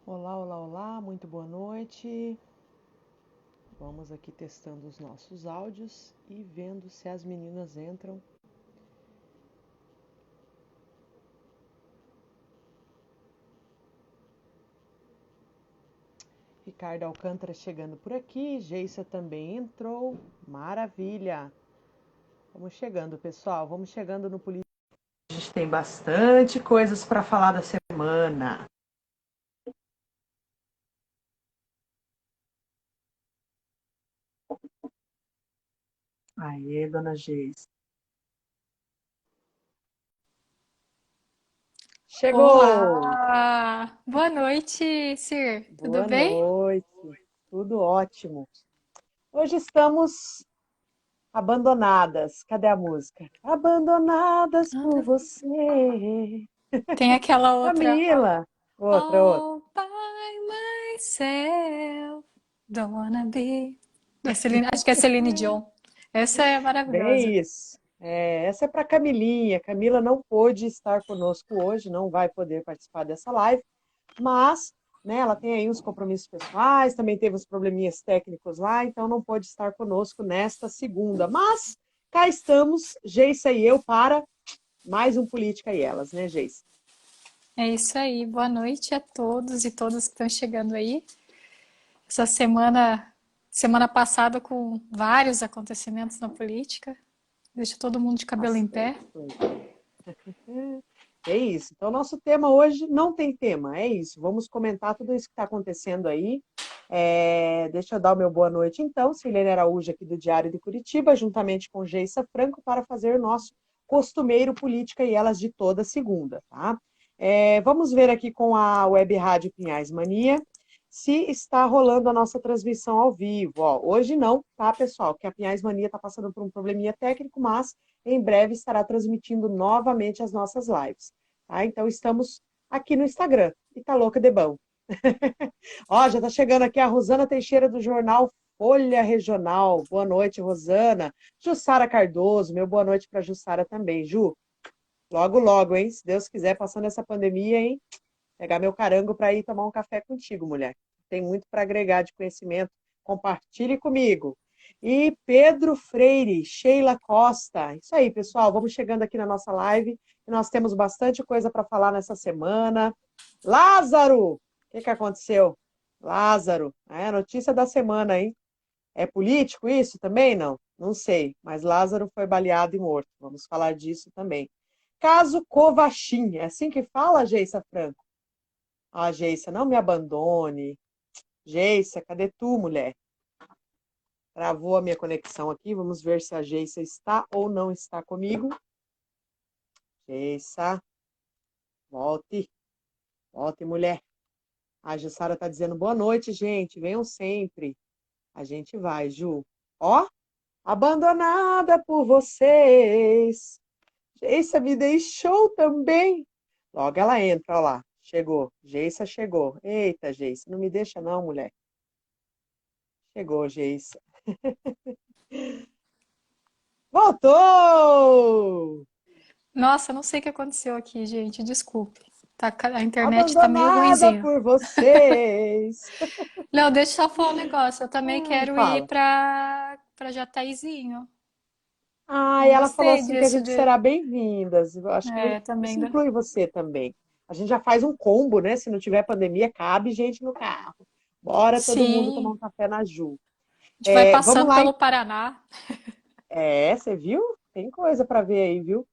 Olá, olá, olá, muito boa noite. Vamos aqui testando os nossos áudios e vendo se as meninas entram. Ricardo Alcântara chegando por aqui, Geissa também entrou, maravilha. Vamos chegando, pessoal, vamos chegando no Política. A gente tem bastante coisas para falar da semana. Aê, dona Geissa. Chegou! Olá! Boa noite, Sir. Tudo Boa bem? noite, tudo ótimo. Hoje estamos abandonadas. Cadê a música? Abandonadas por Ah, você. tem aquela outra. Camila. Outra. All by myself. Don't wanna be. Acho que é Celine Dion. Essa é maravilhosa. Bem isso. Essa é para Camilinha. Camila não pôde estar conosco hoje, não vai poder participar dessa live, mas né, ela tem aí uns compromissos pessoais, também teve uns probleminhas técnicos lá, então não pôde estar conosco nesta segunda. Mas cá estamos, Geissa e eu, para mais um Política e Elas, né, Geissa? É isso aí. Boa noite a todos e todas que estão chegando aí. Essa semana passada com vários acontecimentos na política. Deixa todo mundo de cabelo em Bastante pé. coisa. É isso. Então, nosso tema hoje não tem tema, é isso. Vamos comentar tudo isso que está acontecendo aí. Deixa eu dar o meu boa noite, então. Silene Araújo, aqui do Diário de Curitiba, juntamente com Geissa Franco, para fazer o nosso costumeiro Política e Elas de toda segunda, tá? Vamos ver aqui com a Web Rádio Pinhais Mania se está rolando a nossa transmissão ao vivo. Ó, hoje não, tá, pessoal? Que a Pinhais Mania está passando por um probleminha técnico, mas em breve estará transmitindo novamente as nossas lives. Tá? Então estamos aqui no Instagram. E tá louca de bom. Ó, já tá chegando aqui a Rosana Teixeira do jornal Folha Regional. Boa noite, Rosana. Jussara Cardoso, meu boa noite para Jussara também. Ju, logo, logo, hein? Se Deus quiser, passando essa pandemia, hein? Pegar meu carango para ir tomar um café contigo, mulher. Tem muito para agregar de conhecimento. Compartilhe comigo. E Pedro Freire, Sheila Costa. Isso aí, pessoal. Vamos chegando aqui na nossa live. E nós temos bastante coisa para falar nessa semana. Lázaro! O que aconteceu? Lázaro. É a notícia da semana, hein? É político isso também? Não. Não sei. Mas Lázaro foi baleado e morto. Vamos falar disso também. Caso Covachim. É assim que fala, Geissa Franco? Ah, Geissa, não me abandone. Geissa, cadê tu, mulher? Travou a minha conexão aqui. Vamos ver se a Geissa está ou não está comigo. Geissa, volte. Volte, mulher. A Jussara está dizendo boa noite, gente. Venham sempre. A gente vai, Ju. Ó, abandonada por vocês. Geissa me deixou também. Logo ela entra, ó lá. Chegou. Geissa chegou. Eita, Geissa, não me deixa não, mulher. Chegou, Geissa. Voltou! Nossa, não sei o que aconteceu aqui, gente. Desculpe. A internet tá meio Abandonada ruinzinha. por vocês. Não, deixa eu só falar um negócio. Eu também Ai, quero ir fala. pra Jataizinho. Ah, e Não ela falou gostei assim que a disso gente de. será bem-vindas. Eu acho que É, também. isso A inclui você também. A gente já faz um combo, né? Se não tiver pandemia, cabe gente no carro. Bora todo mundo tomar Sim, um café na Ju. gente vai Vamos passando lá. pelo Paraná. Você viu? Tem coisa para ver aí, viu?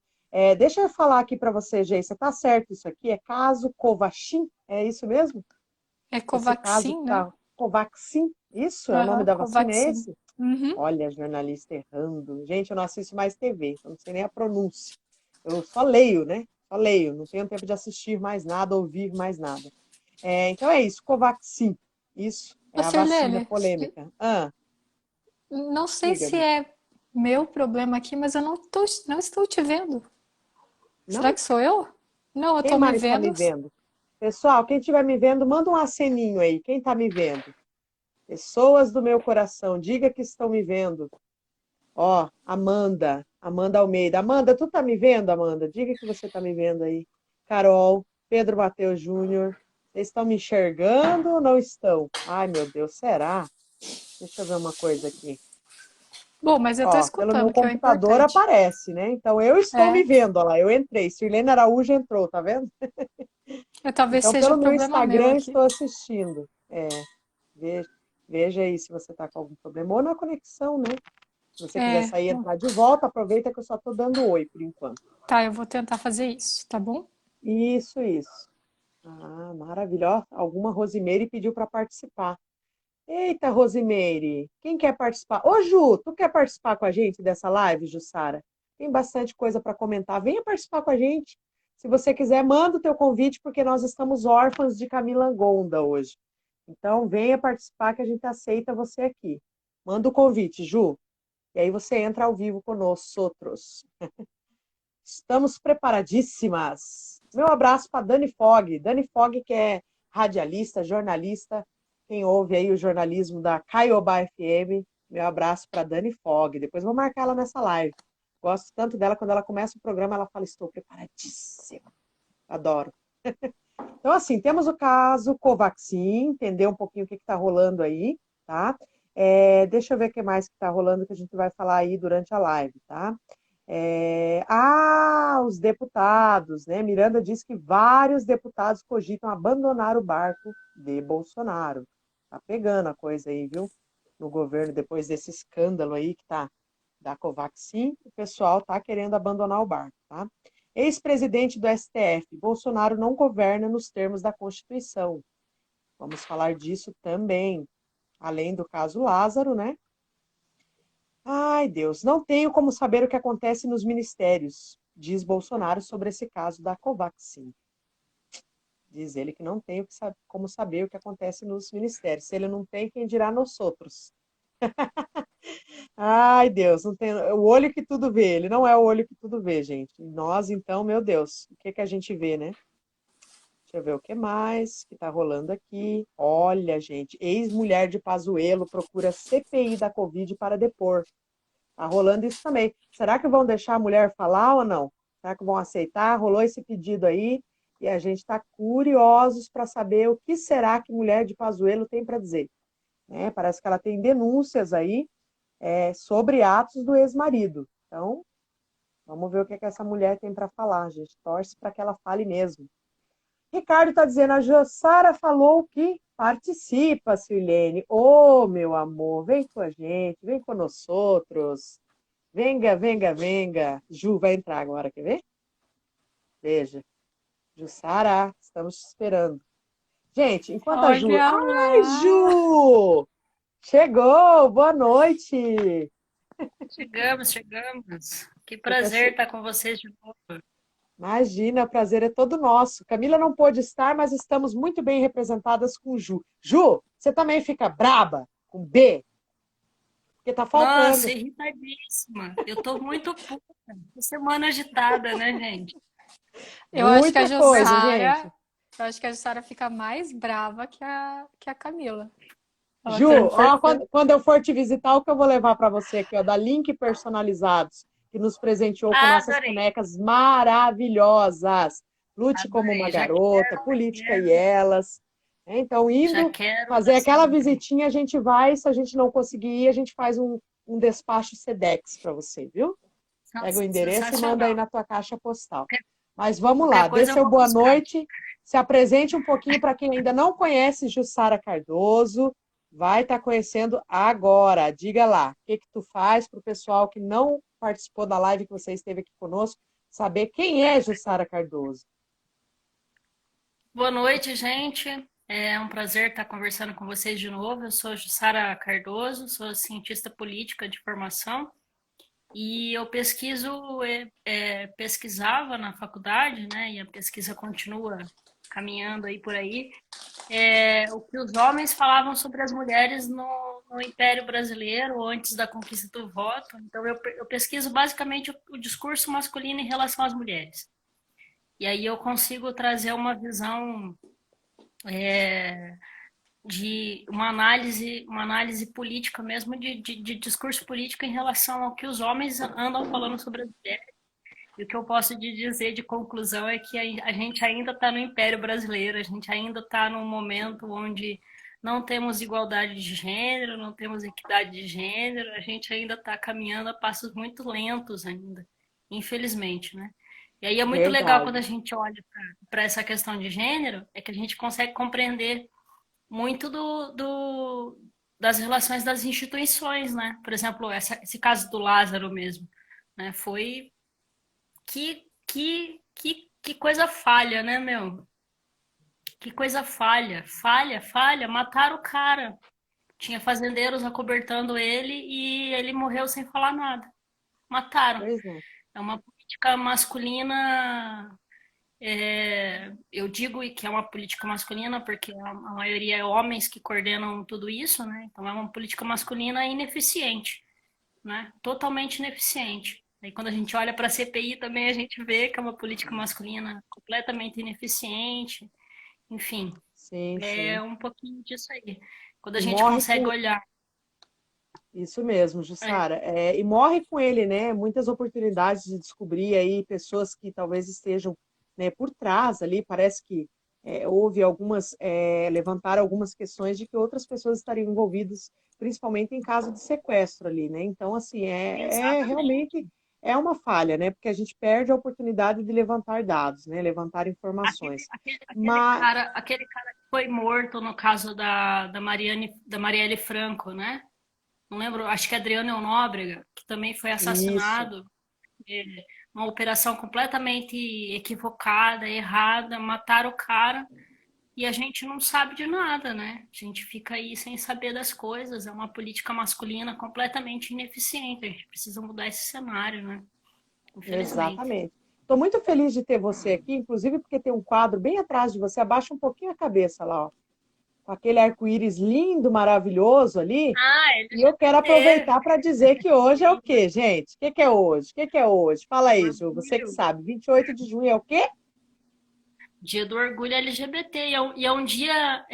Deixa eu falar aqui para você, Geissa. Tá certo isso aqui? É caso Covaxin? É isso mesmo? É Esse caso Covaxin, né? tá Covaxin? Isso é o nome Aham, da vacina? É Covaxin. esse? Uhum. Olha, jornalista errando. Gente, eu não assisto mais TV, eu não sei nem a pronúncia. Eu só leio, né? Só leio, não tenho tempo de assistir mais nada, ouvir mais nada. Então é isso, Covaxin. Isso é Ô, a vacina Sirlene, polêmica. não sei se Diga-me. é meu problema aqui, mas eu não estou te vendo. Será Não? que sou eu? Não, eu Quem tô me mais está me vendo. vendo? Pessoal, quem estiver me vendo, manda um aceninho aí. Quem está me vendo? Pessoas do meu coração, diga que estão me vendo. Ó, Amanda, Amanda Almeida. Amanda, tu tá me vendo, Amanda? Diga que você tá me vendo aí. Carol, Pedro Mateus Júnior, Vocês estão me enxergando ou não estão? Ai, meu Deus, será? Deixa eu ver uma coisa aqui. Bom, mas eu tô Ó, pelo meu escutando, que é o computador importante. aparece, né? Então eu estou me É, vendo, ó lá, eu entrei. Sirlene Araújo entrou, tá vendo? talvez Então, seja pelo meu problema meu Instagram, aqui. estou assistindo. Veja, veja aí se você está com algum problema. Ou na conexão, né? Se você quiser É, sair e entrar de volta, aproveita que eu só estou dando oi por enquanto. tá, eu vou tentar fazer isso, tá bom? Isso, isso. Ah, maravilha. Ó, alguma Rosimeire pediu para participar. Eita, Rosimeire, quem quer participar? Ô, Ju, tu quer participar com a gente dessa live, Jussara? Tem bastante coisa para comentar. Venha participar com a gente. Se você quiser, manda o teu convite, porque nós estamos órfãos de Camila Gonda hoje. Então, venha participar que a gente aceita você aqui. Manda o convite, Ju. E aí você entra ao vivo conosco, outros. Estamos preparadíssimas. Meu abraço para Dani Fogg. Dani Fogg, que é radialista, jornalista, quem ouve aí o jornalismo da Caiobá FM. Meu abraço para Dani Fogg. Depois vou marcar ela nessa live. Gosto tanto dela, quando ela começa o programa, ela fala: Estou preparadíssima. Adoro. Então, assim, temos o caso Covaxin, entender um pouquinho o que está rolando aí, tá? Deixa eu ver o que mais que está rolando que a gente vai falar aí durante a live, tá? Os deputados, né? Miranda disse que vários deputados cogitam abandonar o barco de Bolsonaro. Tá pegando a coisa aí, viu? No governo, depois desse escândalo aí que tá da Covaxin, o pessoal tá querendo abandonar o barco, tá? Ex-presidente do STF, Bolsonaro não governa nos termos da Constituição. Vamos falar disso também. Além do caso Lázaro, né? Ai, Deus, não tenho como saber o que acontece nos ministérios, diz Bolsonaro sobre esse caso da Covaxin. Diz ele que não tem como saber o que acontece nos ministérios. Se ele não tem, quem dirá nos outros? Ai, Deus, não tem o olho que tudo vê. Ele não é o olho que tudo vê, gente. E nós, então, meu Deus, o que que a gente vê, né? Deixa eu ver o que mais que tá rolando aqui. Olha, gente, ex-mulher de Pazuello procura CPI da Covid para depor. Tá rolando isso também. Será que vão deixar a mulher falar ou não? Será que vão aceitar? Rolou esse pedido aí e a gente está curiosos para saber o que será que mulher de Pazuello tem para dizer. Né? Parece que ela tem denúncias aí sobre atos do ex-marido. Então, vamos ver o que, que essa mulher tem para falar. A gente torce para que ela fale mesmo. Ricardo está dizendo, a Jussara falou que participa, Sirlene. Ô, meu amor, vem com a gente, vem com nós outros. Venga, venga, venga. Ju vai entrar agora, quer ver? Veja. Jussara, estamos te esperando. Gente, enquanto a Ju. Olha Ai, lá! Ju! Chegou! Boa noite! Chegamos, chegamos. Que O prazer estar com vocês de novo. Imagina, o prazer é todo nosso. Camila não pôde estar, mas estamos muito bem representadas com Ju. Ju, você também fica braba com B, porque tá Nossa, faltando. irritadíssima. Eu estou muito puta. Que semana agitada, né, gente? Eu acho que a Muita coisa, Jussara, gente. eu acho que a Jussara fica mais brava que a Camila. Ela Ju, tem ó, certeza. quando eu for te visitar, o que eu vou levar para você aqui, ó, da Link Personalizados, que nos presenteou com Ah, nossas adorei, canecas maravilhosas. Lute como uma adorei. garota, política e elas. Então, Já indo quero fazer na aquela sempre. visitinha, a gente vai. Se a gente não conseguir ir, a gente faz um despacho Sedex para você, viu? Pega o endereço e manda aí Sensacional. na tua caixa postal. Mas vamos lá, Qualquer dê coisa eu seu vou boa buscar. noite, se apresente um pouquinho para quem ainda não conhece Jussara Cardoso, vai estar conhecendo agora. Diga lá, o que que tu faz para o pessoal que não participou da live que você esteve aqui conosco, saber quem é Jussara Cardoso. Boa noite, gente. É um prazer estar conversando com vocês de novo. Eu sou Jussara Cardoso, sou cientista política de formação. E eu pesquisava na faculdade, né? E a pesquisa continua caminhando aí por aí. O que os homens falavam sobre as mulheres no Império Brasileiro antes da conquista do voto. Então eu pesquiso basicamente o discurso masculino em relação às mulheres. E aí eu consigo trazer uma visão de uma análise política mesmo, de discurso político em relação ao que os homens andam falando sobre as mulheres E o que eu posso te dizer de conclusão é que a gente ainda está no Império Brasileiro, a gente ainda está num momento onde não temos igualdade de gênero, não temos equidade de gênero, a gente ainda está caminhando a passos muito lentos ainda, infelizmente, né? E aí é muito legal quando a Verdade. gente olha para essa questão de gênero, é que a gente consegue compreender muito das relações das instituições, né? Por exemplo, esse caso do Lázaro mesmo, né? Foi que coisa falha, né, meu? Que coisa falha, falha, mataram o cara. Tinha fazendeiros acobertando ele e ele morreu sem falar nada. Mataram. Pois é. É uma política masculina. Eu digo que é uma política masculina porque a maioria é homens que coordenam tudo isso, né? Então é uma política masculina ineficiente, né? Totalmente ineficiente. Aí quando a gente olha para a CPI também a gente vê que é uma política masculina completamente ineficiente. Enfim, Sim, é sim. um pouquinho disso aí. Quando a E gente morre consegue com olhar. isso mesmo, Jussara. E morre com ele, né? Muitas oportunidades de descobrir aí pessoas que talvez estejam, né, por trás ali. Parece que houve levantaram algumas questões de que outras pessoas estariam envolvidas, principalmente em caso de sequestro ali, né? Então, assim, Exatamente. realmente é uma falha, né? Porque a gente perde a oportunidade de levantar dados, né? Levantar informações. Mas Aquele cara que foi morto no caso da Marielle Franco, né? Não lembro, acho que é Adriano Nóbrega, que também foi isso, assassinado. É, uma operação completamente equivocada, errada, mataram o cara e a gente não sabe de nada, né? A gente fica aí sem saber das coisas. É uma política masculina completamente ineficiente. A gente precisa mudar esse cenário, né? Infelizmente. exatamente. Estou muito feliz de ter você aqui, inclusive porque tem um quadro bem atrás de você. Abaixa um pouquinho a cabeça lá, ó, com aquele arco-íris lindo, maravilhoso ali. Ah, E eu quero LGBT. aproveitar para dizer que hoje é o quê, gente? O que que é hoje? O que que é hoje? Fala aí, Ju, você que Orgulho. sabe. 28 de junho é o quê? Dia do Orgulho LGBT. E é um dia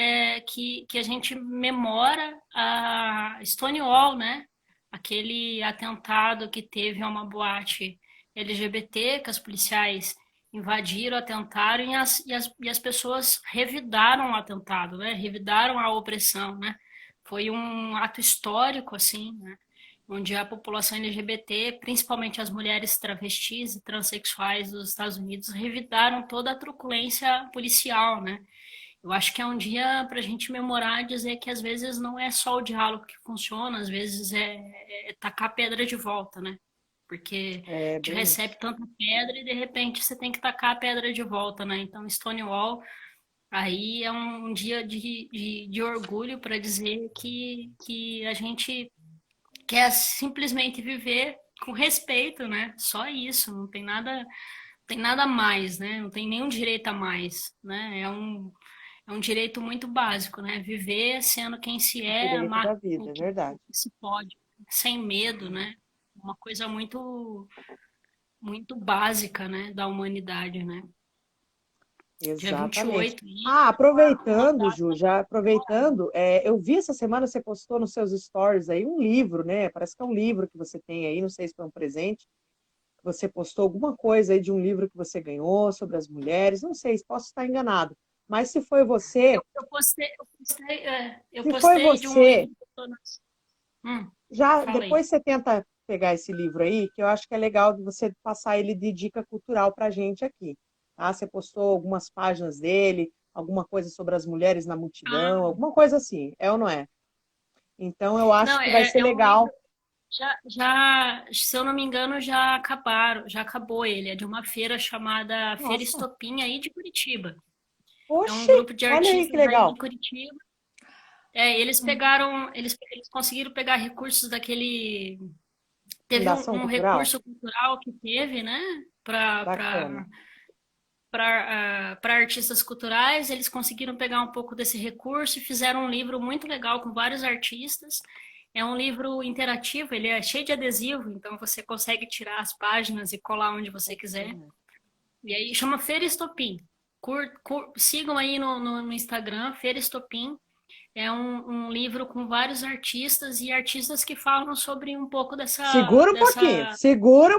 que a gente memora a Stonewall, né? Aquele atentado que teve a uma boate LGBT, que as policiais invadiram, atentaram e as pessoas revidaram o atentado, né? Revidaram a opressão, né? Foi um ato histórico, assim, né? Onde a população LGBT, principalmente as mulheres travestis e transexuais dos Estados Unidos, revidaram toda a truculência policial, né? Eu acho que é um dia para a gente memorar e dizer que às vezes não é só o diálogo que funciona, às vezes é tacar pedra de volta, né? Porque É, te bem recebe isso. tanta pedra e de repente você tem que tacar a pedra de volta, né? Então, Stonewall aí é um dia de orgulho para dizer que a gente quer simplesmente viver com respeito, né? Só isso, não tem nada mais, né? Não tem nenhum direito a mais, né? É um direito muito básico, né? Viver sendo quem se é, Direito da amar vida, o é que verdade. se pode, sem medo, né? Uma coisa muito, muito básica, né? Da humanidade, né? Dia vinte e Exatamente. oito e Ah, uma aproveitando, data Ju, já aproveitando, eu vi essa semana você postou nos seus stories aí um livro, né? Parece que é um livro que você tem aí, não sei se foi um presente. Você postou alguma coisa aí de um livro que você ganhou sobre as mulheres, não sei, posso estar enganado. Mas eu se foi postei de um livro você, que eu tô já falei. depois você tenta pegar esse livro aí, que eu acho que é legal de você passar ele de dica cultural para a gente aqui. Tá? Você postou algumas páginas dele, alguma coisa sobre as mulheres na multidão, Ah, alguma coisa assim, é ou não é? Então eu acho não, que vai ser é um livro. legal. Se eu não me engano, já acabou ele. É de uma feira chamada Feira Nossa, Estopim aí de Curitiba. É um oxe, grupo de olha aí que artistas aí legal. de Curitiba. Eles conseguiram pegar recursos daquele. Teve um, Fundação um Cultural? recurso cultural que teve, né? Para Bacana. para artistas culturais, eles conseguiram pegar um pouco desse recurso e fizeram um livro muito legal com vários artistas. É um livro interativo, ele é cheio de adesivo, então você consegue tirar as páginas e colar onde você quiser. Bacana. E aí chama Feira Estopim. Sigam aí no Instagram, Feira Estopim. É um livro com vários artistas e artistas que falam sobre um pouco Segura um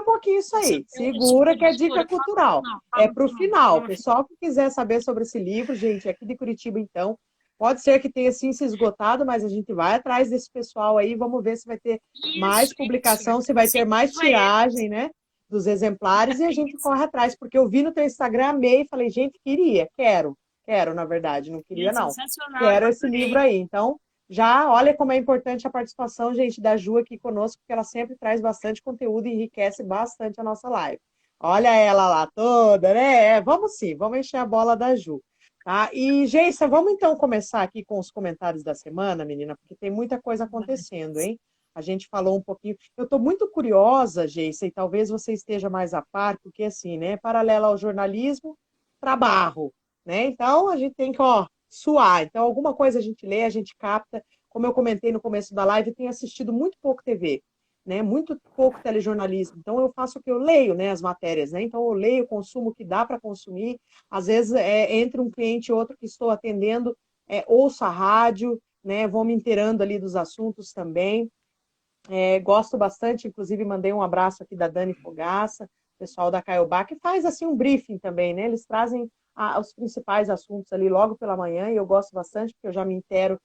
pouquinho isso dessa aí. Segura que é dica cultural. É fala no para o final, final. fala no final. Pessoal que quiser saber sobre esse livro, gente, aqui de Curitiba, então, pode ser que tenha sim se esgotado, mas a gente vai atrás desse pessoal aí, vamos ver se vai ter mais Isso. publicação, se O vai ter mais incentivo é esse. tiragem, né, dos exemplares, e a gente Isso. corre atrás, porque eu vi no teu Instagram, amei, falei, gente, quero, na verdade, não É queria não. sensacional, eu Quero esse livro adorei. aí. Então, já olha como é importante a participação, gente, da Ju aqui conosco, porque ela sempre traz bastante conteúdo e enriquece bastante a nossa live. Olha ela lá toda, né? Vamos sim, vamos encher a bola da Ju. Tá? E, Geissa, vamos então começar aqui com os comentários da semana, menina, porque tem muita coisa acontecendo, hein? A gente falou um pouquinho. Eu estou muito curiosa, Geissa, e talvez você esteja mais a par, porque assim, né? Paralelo ao jornalismo, trabalho, né? Então a gente tem que, ó, suar. Então, alguma coisa a gente lê, a gente capta. Como eu comentei no começo da live, eu tenho assistido muito pouco TV, né? Muito pouco telejornalismo. Então, eu faço o que eu leio, né? As matérias, né? Então, eu leio, consumo o que dá para consumir. Às vezes, entre um cliente e outro que estou atendendo, ouço a rádio, né? Vou me inteirando ali dos assuntos também. Gosto bastante, inclusive mandei um abraço aqui da Dani Fogaça, pessoal da Caiobá, que faz assim um briefing também, né? Eles trazem os principais assuntos ali logo pela manhã e eu gosto bastante, porque eu já me intero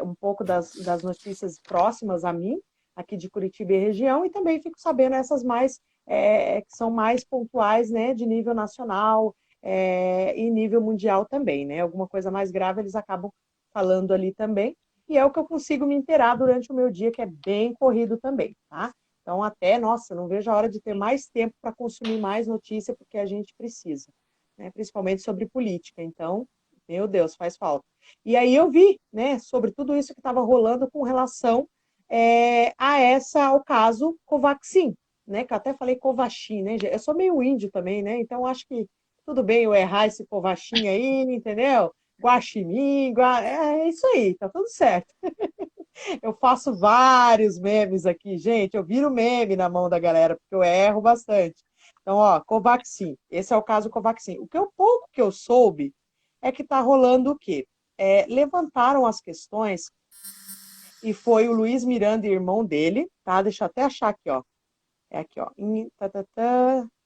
um pouco das notícias próximas a mim, aqui de Curitiba e região, e também fico sabendo essas mais que são mais pontuais, né? De nível nacional e nível mundial também, né? Alguma coisa mais grave eles acabam falando ali também e é o que eu consigo me inteirar durante o meu dia, que é bem corrido também, tá? Então, até, nossa, não vejo a hora de ter mais tempo para consumir mais notícia, porque a gente precisa, né? Principalmente sobre política. Então, meu Deus, faz falta. E aí eu vi, né, sobre tudo isso que estava rolando com relação ao caso Covaxin, né? Que eu até falei Covaxin, né? Eu sou meio índio também, né? Então, acho que tudo bem eu errar esse Covaxin aí, entendeu? Guaxinim, é isso aí, tá tudo certo. Eu faço vários memes aqui, gente. Eu viro meme na mão da galera, porque eu erro bastante. Então, ó, Covaxin. Esse é o caso Covaxin. O pouco que eu soube é que tá rolando o quê? Levantaram as questões e foi o Luiz Miranda e irmão dele, tá? Deixa eu até achar aqui, ó. É aqui, ó.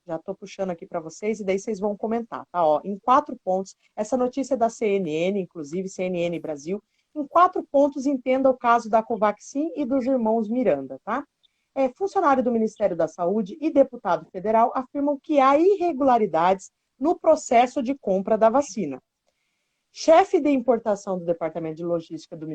Já estou puxando aqui para vocês e daí vocês vão comentar, tá? Ó, em 4 pontos, essa notícia é da CNN, inclusive CNN Brasil. Em 4 pontos, entenda o caso da Covaxin e dos irmãos Miranda, tá? Funcionário do Ministério da Saúde e deputado federal afirmam que há irregularidades no processo de compra da vacina. Chefe de importação do Departamento de Logística do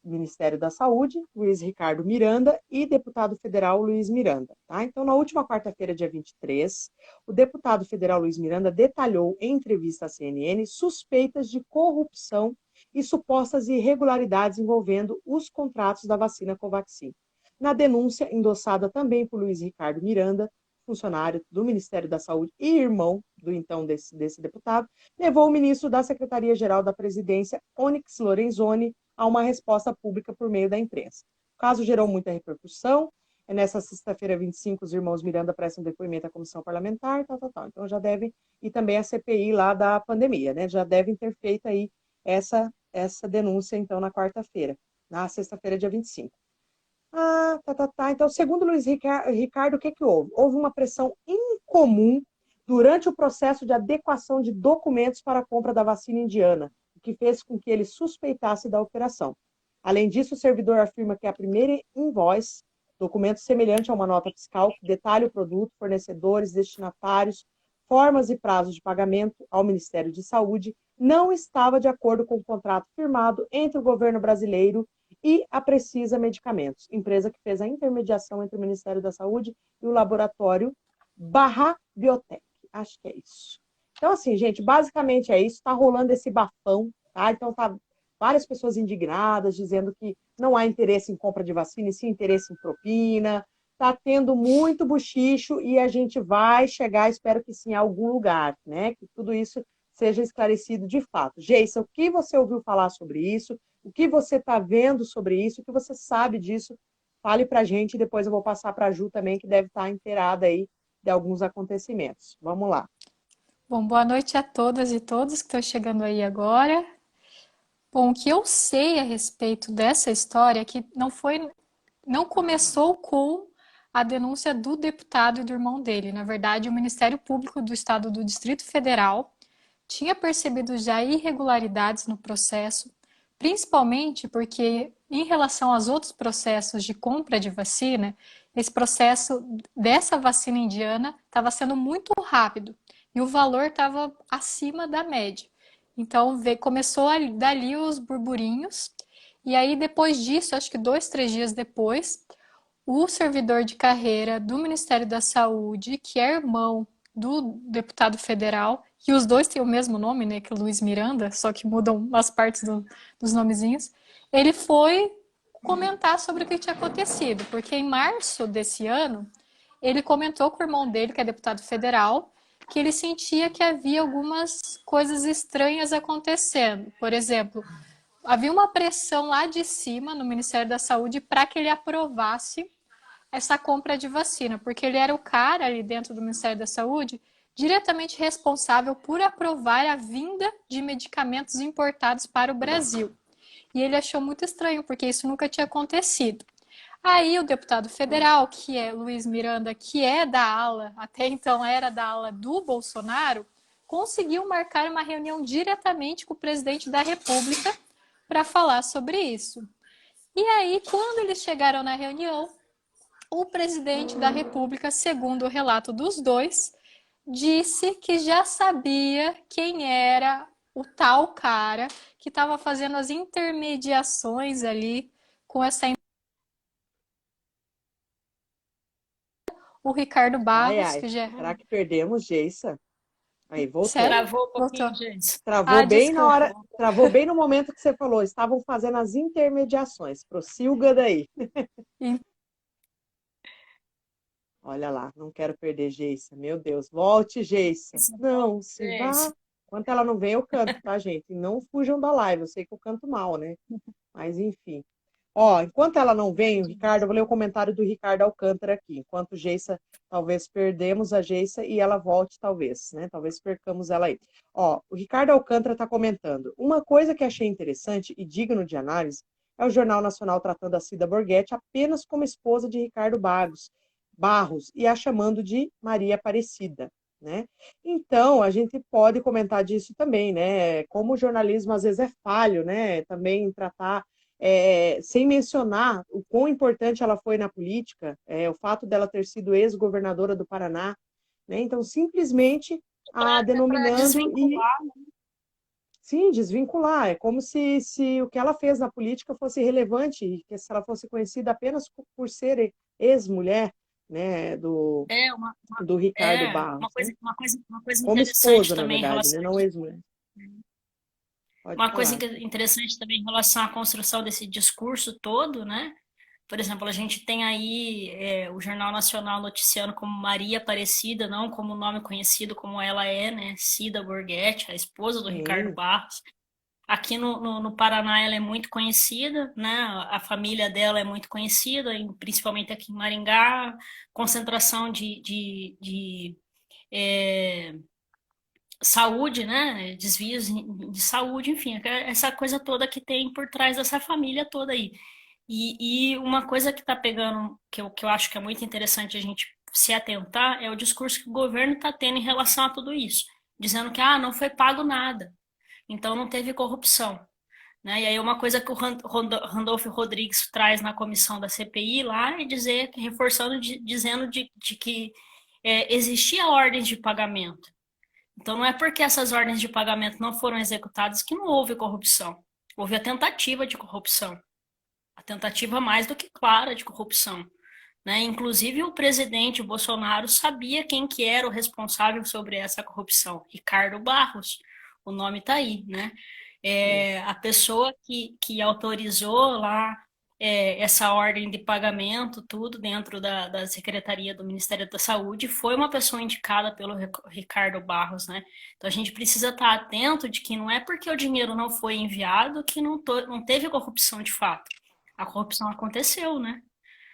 Ministério da Saúde, Luiz Ricardo Miranda, e deputado federal Luiz Miranda. Tá? Então, na última quarta-feira, dia 23, o deputado federal Luiz Miranda detalhou em entrevista à CNN suspeitas de corrupção e supostas irregularidades envolvendo os contratos da vacina Covaxin. Na denúncia, endossada também por Luiz Ricardo Miranda, funcionário do Ministério da Saúde e irmão do então desse deputado, levou o ministro da Secretaria-Geral da Presidência, Onyx Lorenzoni, a uma resposta pública por meio da imprensa. O caso gerou muita repercussão. Nessa sexta-feira, 25, os irmãos Miranda prestam depoimento à comissão parlamentar, tal. Então já devem, e também a CPI lá da pandemia, né? Já devem ter feito aí essa denúncia, então, na quarta-feira, na sexta-feira, dia 25. Então, segundo Luiz Ricardo, o que houve? Houve uma pressão incomum durante o processo de adequação de documentos para a compra da vacina indiana, o que fez com que ele suspeitasse da operação. Além disso, o servidor afirma que a primeira invoice, documento semelhante a uma nota fiscal que detalha o produto, fornecedores, destinatários, formas e prazos de pagamento ao Ministério de Saúde, não estava de acordo com o contrato firmado entre o governo brasileiro e a Precisa Medicamentos, empresa que fez a intermediação entre o Ministério da Saúde e o laboratório Barra Biotech. Acho que é isso. Então, assim, gente, basicamente é isso. Está rolando esse bafão, tá? Então, tá várias pessoas indignadas, dizendo que não há interesse em compra de vacina, e sim interesse em propina. Está tendo muito bochicho e a gente vai chegar, espero que sim, a algum lugar, né? Que tudo isso seja esclarecido de fato. Geissa, o que você ouviu falar sobre isso? O que você está vendo sobre isso? O que você sabe disso? Fale para a gente e depois eu vou passar para a Ju também, que deve estar inteirada aí de alguns acontecimentos. Vamos lá. Bom, boa noite a todas e todos que estão chegando aí agora. Bom, o que eu sei a respeito dessa história é que não começou com a denúncia do deputado e do irmão dele. Na verdade, o Ministério Público do Estado do Distrito Federal tinha percebido já irregularidades no processo, principalmente porque, em relação aos outros processos de compra de vacina, esse processo dessa vacina indiana estava sendo muito rápido e o valor estava acima da média. Então, começou dali os burburinhos, e aí depois disso, acho que 2, 3 dias depois, o servidor de carreira do Ministério da Saúde, que é irmão do deputado federal, e os dois têm o mesmo nome, né, que é Luiz Miranda, só que mudam as partes dos nomezinhos, ele foi comentar sobre o que tinha acontecido, porque em março desse ano, ele comentou com o irmão dele, que é deputado federal, que ele sentia que havia algumas coisas estranhas acontecendo. Por exemplo, havia uma pressão lá de cima no Ministério da Saúde para que ele aprovasse essa compra de vacina, porque ele era o cara ali dentro do Ministério da Saúde diretamente responsável por aprovar a vinda de medicamentos importados para o Brasil. E ele achou muito estranho, porque isso nunca tinha acontecido. Aí o deputado federal, que é Luiz Miranda, que é da ala, até então era da ala do Bolsonaro, conseguiu marcar uma reunião diretamente com o presidente da República para falar sobre isso. E aí, quando eles chegaram na reunião, o presidente da República, segundo o relato dos dois, disse que já sabia quem era o tal cara que estava fazendo as intermediações ali com essa, o Ricardo Ai, Barros, ai. que já... Será que perdemos, Geissa? Aí, voltou. Sério? Travou um pouquinho, Voltou. gente. Travou Ah, bem na desculpa. hora, travou bem no momento que você falou. Estavam fazendo as intermediações. Prossilga daí. Olha lá, não quero perder Geissa. Meu Deus, volte, Geissa. Não, se vá. Gente, Enquanto ela não vem, eu canto, tá, gente? E não fujam da live. Eu sei que eu canto mal, né? Mas enfim. Ó, enquanto ela não vem, o Ricardo, eu vou ler o comentário do Ricardo Alcântara aqui. Enquanto Geissa, talvez perdemos a Geissa e ela volte, talvez, né? Talvez percamos ela aí. Ó, o Ricardo Alcântara está comentando. Uma coisa que achei interessante e digno de análise é o Jornal Nacional tratando a Cida Borghetti apenas como esposa de Ricardo Barros e a chamando de Maria Aparecida, né? Então, a gente pode comentar disso também, né? Como o jornalismo às vezes é falho, né? Também tratar sem mencionar o quão importante ela foi na política, o fato dela ter sido ex-governadora do Paraná, né? Então, simplesmente a para denominando e, desvincular. sim, desvincular. É como se o que ela fez na política fosse relevante, e que se ela fosse conhecida apenas por ser ex-mulher, né, É uma, do Ricardo é Barros, né? uma coisa Como interessante esposa, na também em verdade, relação né? a Não isso. ex-mulher. Pode Uma coisa falar. interessante também em relação à construção desse discurso todo, né? Por exemplo, a gente tem aí o Jornal Nacional noticiando como Maria Aparecida, não como o nome conhecido como ela é, né? Cida Borghetti, a esposa do Ricardo Sim, Barros. Aqui no Paraná ela é muito conhecida, né? A família dela é muito conhecida, principalmente aqui em Maringá, concentração de saúde, né? Desvios de saúde, enfim, essa coisa toda que tem por trás dessa família toda aí. E uma coisa que está pegando, que eu acho que é muito interessante a gente se atentar, é o discurso que o governo está tendo em relação a tudo isso, dizendo que não foi pago nada, então não teve corrupção. Né? E aí uma coisa que o Randolfo Rodrigues traz na comissão da CPI lá é dizer, reforçando, dizendo de que existia ordens de pagamento. Então não é porque essas ordens de pagamento não foram executadas que não houve corrupção. Houve a tentativa de corrupção. A tentativa mais do que clara de corrupção. Né? Inclusive o presidente Bolsonaro sabia quem que era o responsável sobre essa corrupção. Ricardo Barros. O nome está aí, né? A pessoa que autorizou lá essa ordem de pagamento, tudo dentro da Secretaria do Ministério da Saúde, foi uma pessoa indicada pelo Ricardo Barros, né? Então a gente precisa estar atento de que não é porque o dinheiro não foi enviado que não teve corrupção de fato. A corrupção aconteceu, né?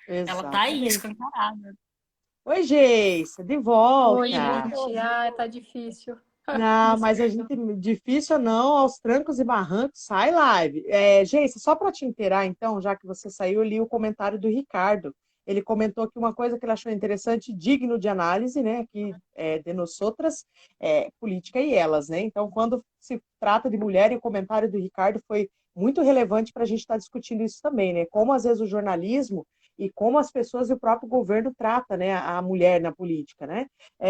Ela tá aí, exatamente. escancarada. Oi, Geissa, de Oi, volta. gente. Ah, tá difícil. Não, mas a gente, difícil não, aos trancos e barrancos, sai live. Geice, só para te inteirar, então, já que você saiu, eu li o comentário do Ricardo. Ele comentou que uma coisa que ele achou interessante, digno de análise, né, que de nós outras, política e elas, né? Então, quando se trata de mulher, e o comentário do Ricardo foi muito relevante para a gente estar discutindo isso também, né? Como às vezes o jornalismo e como as pessoas e o próprio governo trata, né, a mulher na política, né?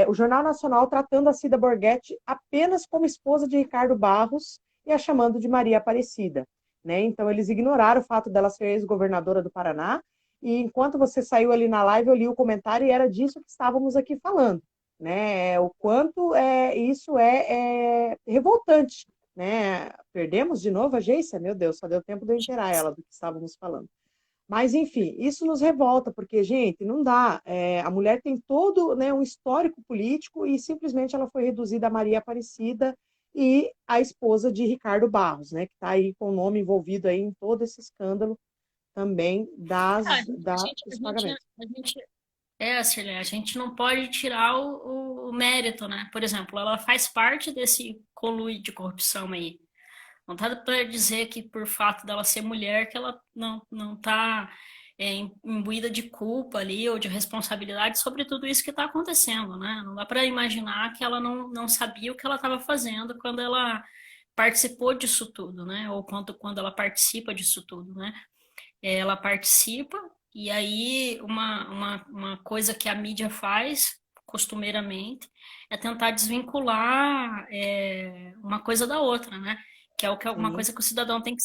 O Jornal Nacional tratando a Cida Borghetti apenas como esposa de Ricardo Barros e a chamando de Maria Aparecida, né? Então eles ignoraram o fato dela ser ex-governadora do Paraná, e enquanto você saiu ali na live, eu li o comentário e era disso que estávamos aqui falando, né? O quanto isso é revoltante, né? Perdemos de novo a Geicia? Meu Deus, só deu tempo de eu inteirar ela do que estávamos falando. Mas, enfim, isso nos revolta, porque, gente, não dá. A mulher tem todo, né, um histórico político e simplesmente ela foi reduzida a Maria Aparecida e a esposa de Ricardo Barros, né, que está aí com o nome envolvido aí em todo esse escândalo também A gente, a gente, a dos gente, pagamentos. a gente Cília, a gente não pode tirar o mérito, né? Por exemplo, ela faz parte desse conluio de corrupção aí. Não dá para dizer que por fato dela ser mulher que ela não está imbuída de culpa ali ou de responsabilidade sobre tudo isso que está acontecendo, né? Não dá para imaginar que ela não sabia o que ela estava fazendo quando ela participou disso tudo, né? Ou quando ela participa disso tudo, né? Ela participa, e aí uma coisa que a mídia faz, costumeiramente, é tentar desvincular uma coisa da outra, né? Que é uma Sim, coisa que o cidadão tem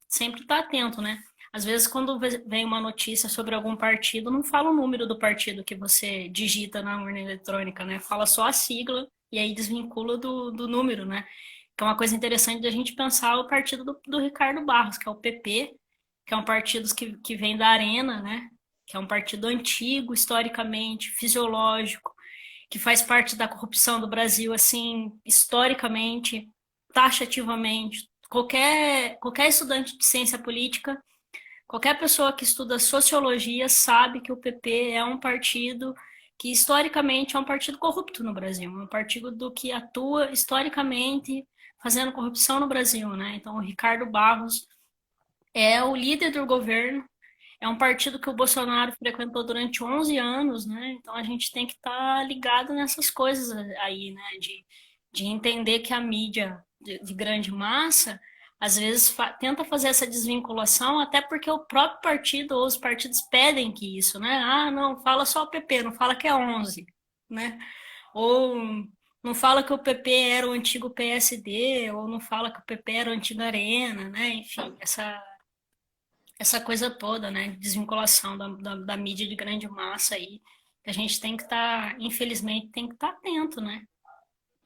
sempre estar atento, né? Às vezes, quando vem uma notícia sobre algum partido, não fala o número do partido que você digita na urna eletrônica, né? Fala só a sigla e aí desvincula do número, né? Que é uma coisa interessante da gente pensar o partido do Ricardo Barros, que é o PP, que é um partido que vem da Arena, né? Que é um partido antigo, historicamente, fisiológico, que faz parte da corrupção do Brasil, assim, historicamente, taxativamente. Qualquer estudante de ciência política, qualquer pessoa que estuda sociologia sabe que o PP é um partido que historicamente é um partido corrupto no Brasil, é um partido do que atua historicamente fazendo corrupção no Brasil, né? Então, o Ricardo Barros é o líder do governo, é um partido que o Bolsonaro frequentou durante 11 anos, né? Então a gente tem que estar ligado nessas coisas aí, né? De entender que a mídia de grande massa às vezes tenta fazer essa desvinculação, até porque o próprio partido ou os partidos pedem que isso, né? Ah, não, fala só o PP, não fala que é 11, né? Ou não fala que o PP era o antigo PSD, ou não fala que o PP era o antigo Arena, né? Enfim, essa coisa toda, né? Desvinculação da mídia de grande massa aí. Que a gente tem que estar, infelizmente, tem que estar atento, né?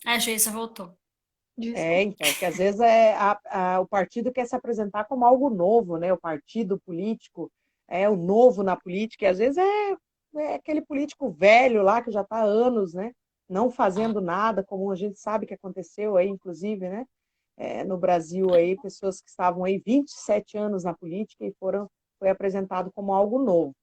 A Geisa voltou. Desculpa. então, que às vezes o partido quer se apresentar como algo novo, né? O partido político é o novo na política, e às vezes é aquele político velho lá que já está há anos, né? Não fazendo nada, como a gente sabe que aconteceu aí, inclusive, né? No Brasil aí, pessoas que estavam aí 27 anos na política e foi apresentado como algo novo,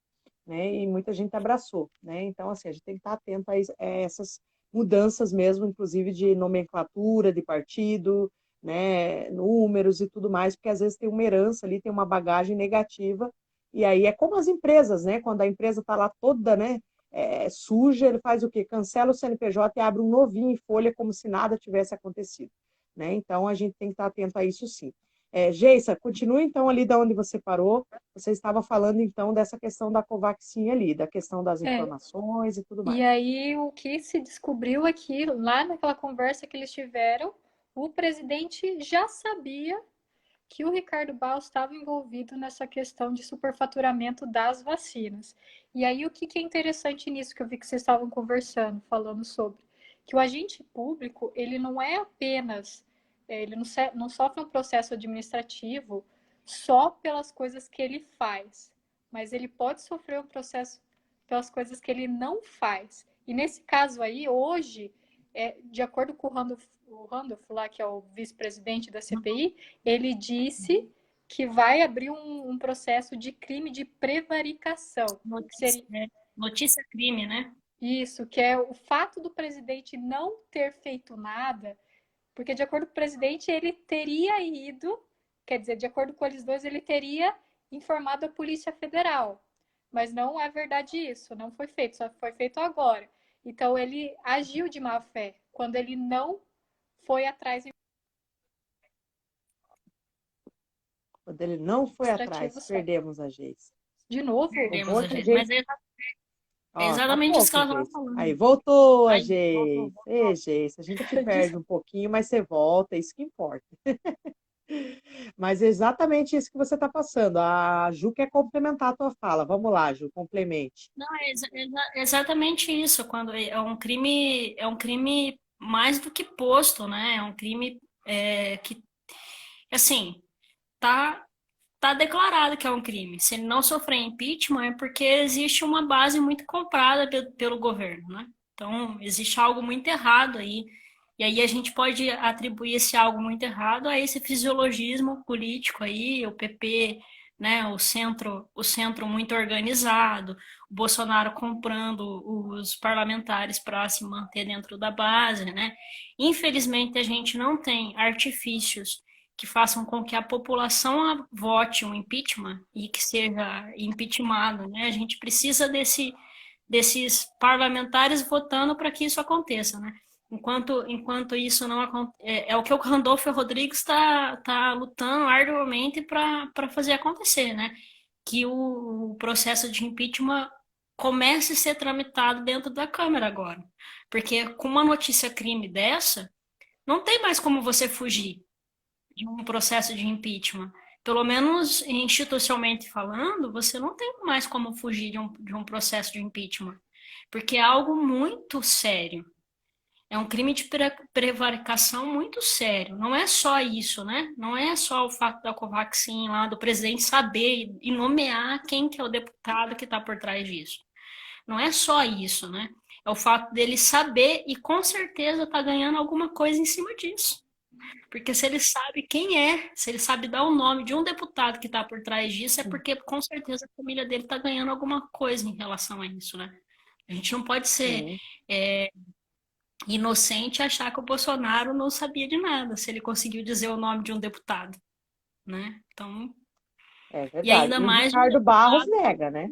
né? E muita gente abraçou, né? Então, assim, a gente tem que estar atento a essas mudanças mesmo, inclusive de nomenclatura de partido, né? Números e tudo mais, porque às vezes tem uma herança ali, tem uma bagagem negativa, e aí é como as empresas, né? Quando a empresa está lá toda, né? Suja, ele faz o quê? Cancela o CNPJ e abre um novinho em folha como se nada tivesse acontecido, né? Então a gente tem que estar atento a isso sim. Geissa, continue então ali da onde você parou. Você estava falando então dessa questão da Covaxin ali, da questão das É, informações e tudo e mais. aí o que se descobriu é que lá naquela conversa que eles tiveram, o presidente já sabia que o Ricardo Barros estava envolvido nessa questão de superfaturamento das vacinas. E aí o que é interessante nisso que eu vi que vocês estavam conversando, falando sobre, que o agente público, ele não é apenas, ele não sofre um processo administrativo só pelas coisas que ele faz, mas ele pode sofrer um processo pelas coisas que ele não faz. E nesse caso aí, hoje, de acordo com o Randolph lá, que é o vice-presidente da CPI, ele disse que vai abrir um processo de crime de prevaricação, que Notícia, seria notícia crime, né? Isso, que é o fato do presidente não ter feito nada, porque de acordo com o presidente, ele teria ido, quer dizer, de acordo com eles dois, ele teria informado a Polícia Federal. Mas não é verdade isso, não foi feito, só foi feito agora. Então ele agiu de má fé quando ele não foi atrás Quando ele não foi administrativo atrás, certo. perdemos a Geise. De novo? Perdemos a Voltou a gente. Mas Geise. é Ó, tá exatamente isso que pouco, ela estava Geise. Aí, falando. voltou a Aí, voltou, Geise. Ei, voltou. Geise, a gente te perde um pouquinho, mas você volta, é isso que importa. Mas é exatamente isso que você está passando. A Ju quer complementar a tua fala. Vamos lá, Ju, complemente. Não, exatamente isso. Quando é um crime mais do que posto, né? É um crime que, assim, tá, tá declarado que é um crime. Se ele não sofrer impeachment, é porque existe uma base muito comprada pelo governo, né? Então, existe algo muito errado aí. E aí a gente pode atribuir esse algo muito errado a esse fisiologismo político aí, o PP, né, o centro muito organizado, o Bolsonaro comprando os parlamentares para se manter dentro da base, né? Infelizmente a gente não tem artifícios que façam com que a população vote um impeachment e que seja impeachmentado, né? A gente precisa desses parlamentares votando para que isso aconteça, né? Enquanto isso não acontece, é o que o Randolfo Rodrigues está lutando arduamente para fazer acontecer, né? Que o processo de impeachment comece a ser tramitado dentro da Câmara agora. Porque com uma notícia crime dessa, não tem mais como você fugir de um processo de impeachment. Pelo menos institucionalmente falando, você não tem mais como fugir de um processo de impeachment. Porque é algo muito sério. É um crime de prevaricação muito sério. Não é só isso, né? Não é só o fato da Covaxin lá, do presidente saber e nomear quem que é o deputado que está por trás disso. Não é só isso, né? É o fato dele saber e com certeza tá ganhando alguma coisa em cima disso. Porque se ele sabe quem é, se ele sabe dar o nome de um deputado que está por trás disso, é porque com certeza a família dele está ganhando alguma coisa em relação a isso, né? A gente não pode ser Sim, inocente e achar que o Bolsonaro não sabia de nada, se ele conseguiu dizer o nome de um deputado, né? Então, é e verdade. ainda E o mais um Ricardo Barros deputado. nega, né?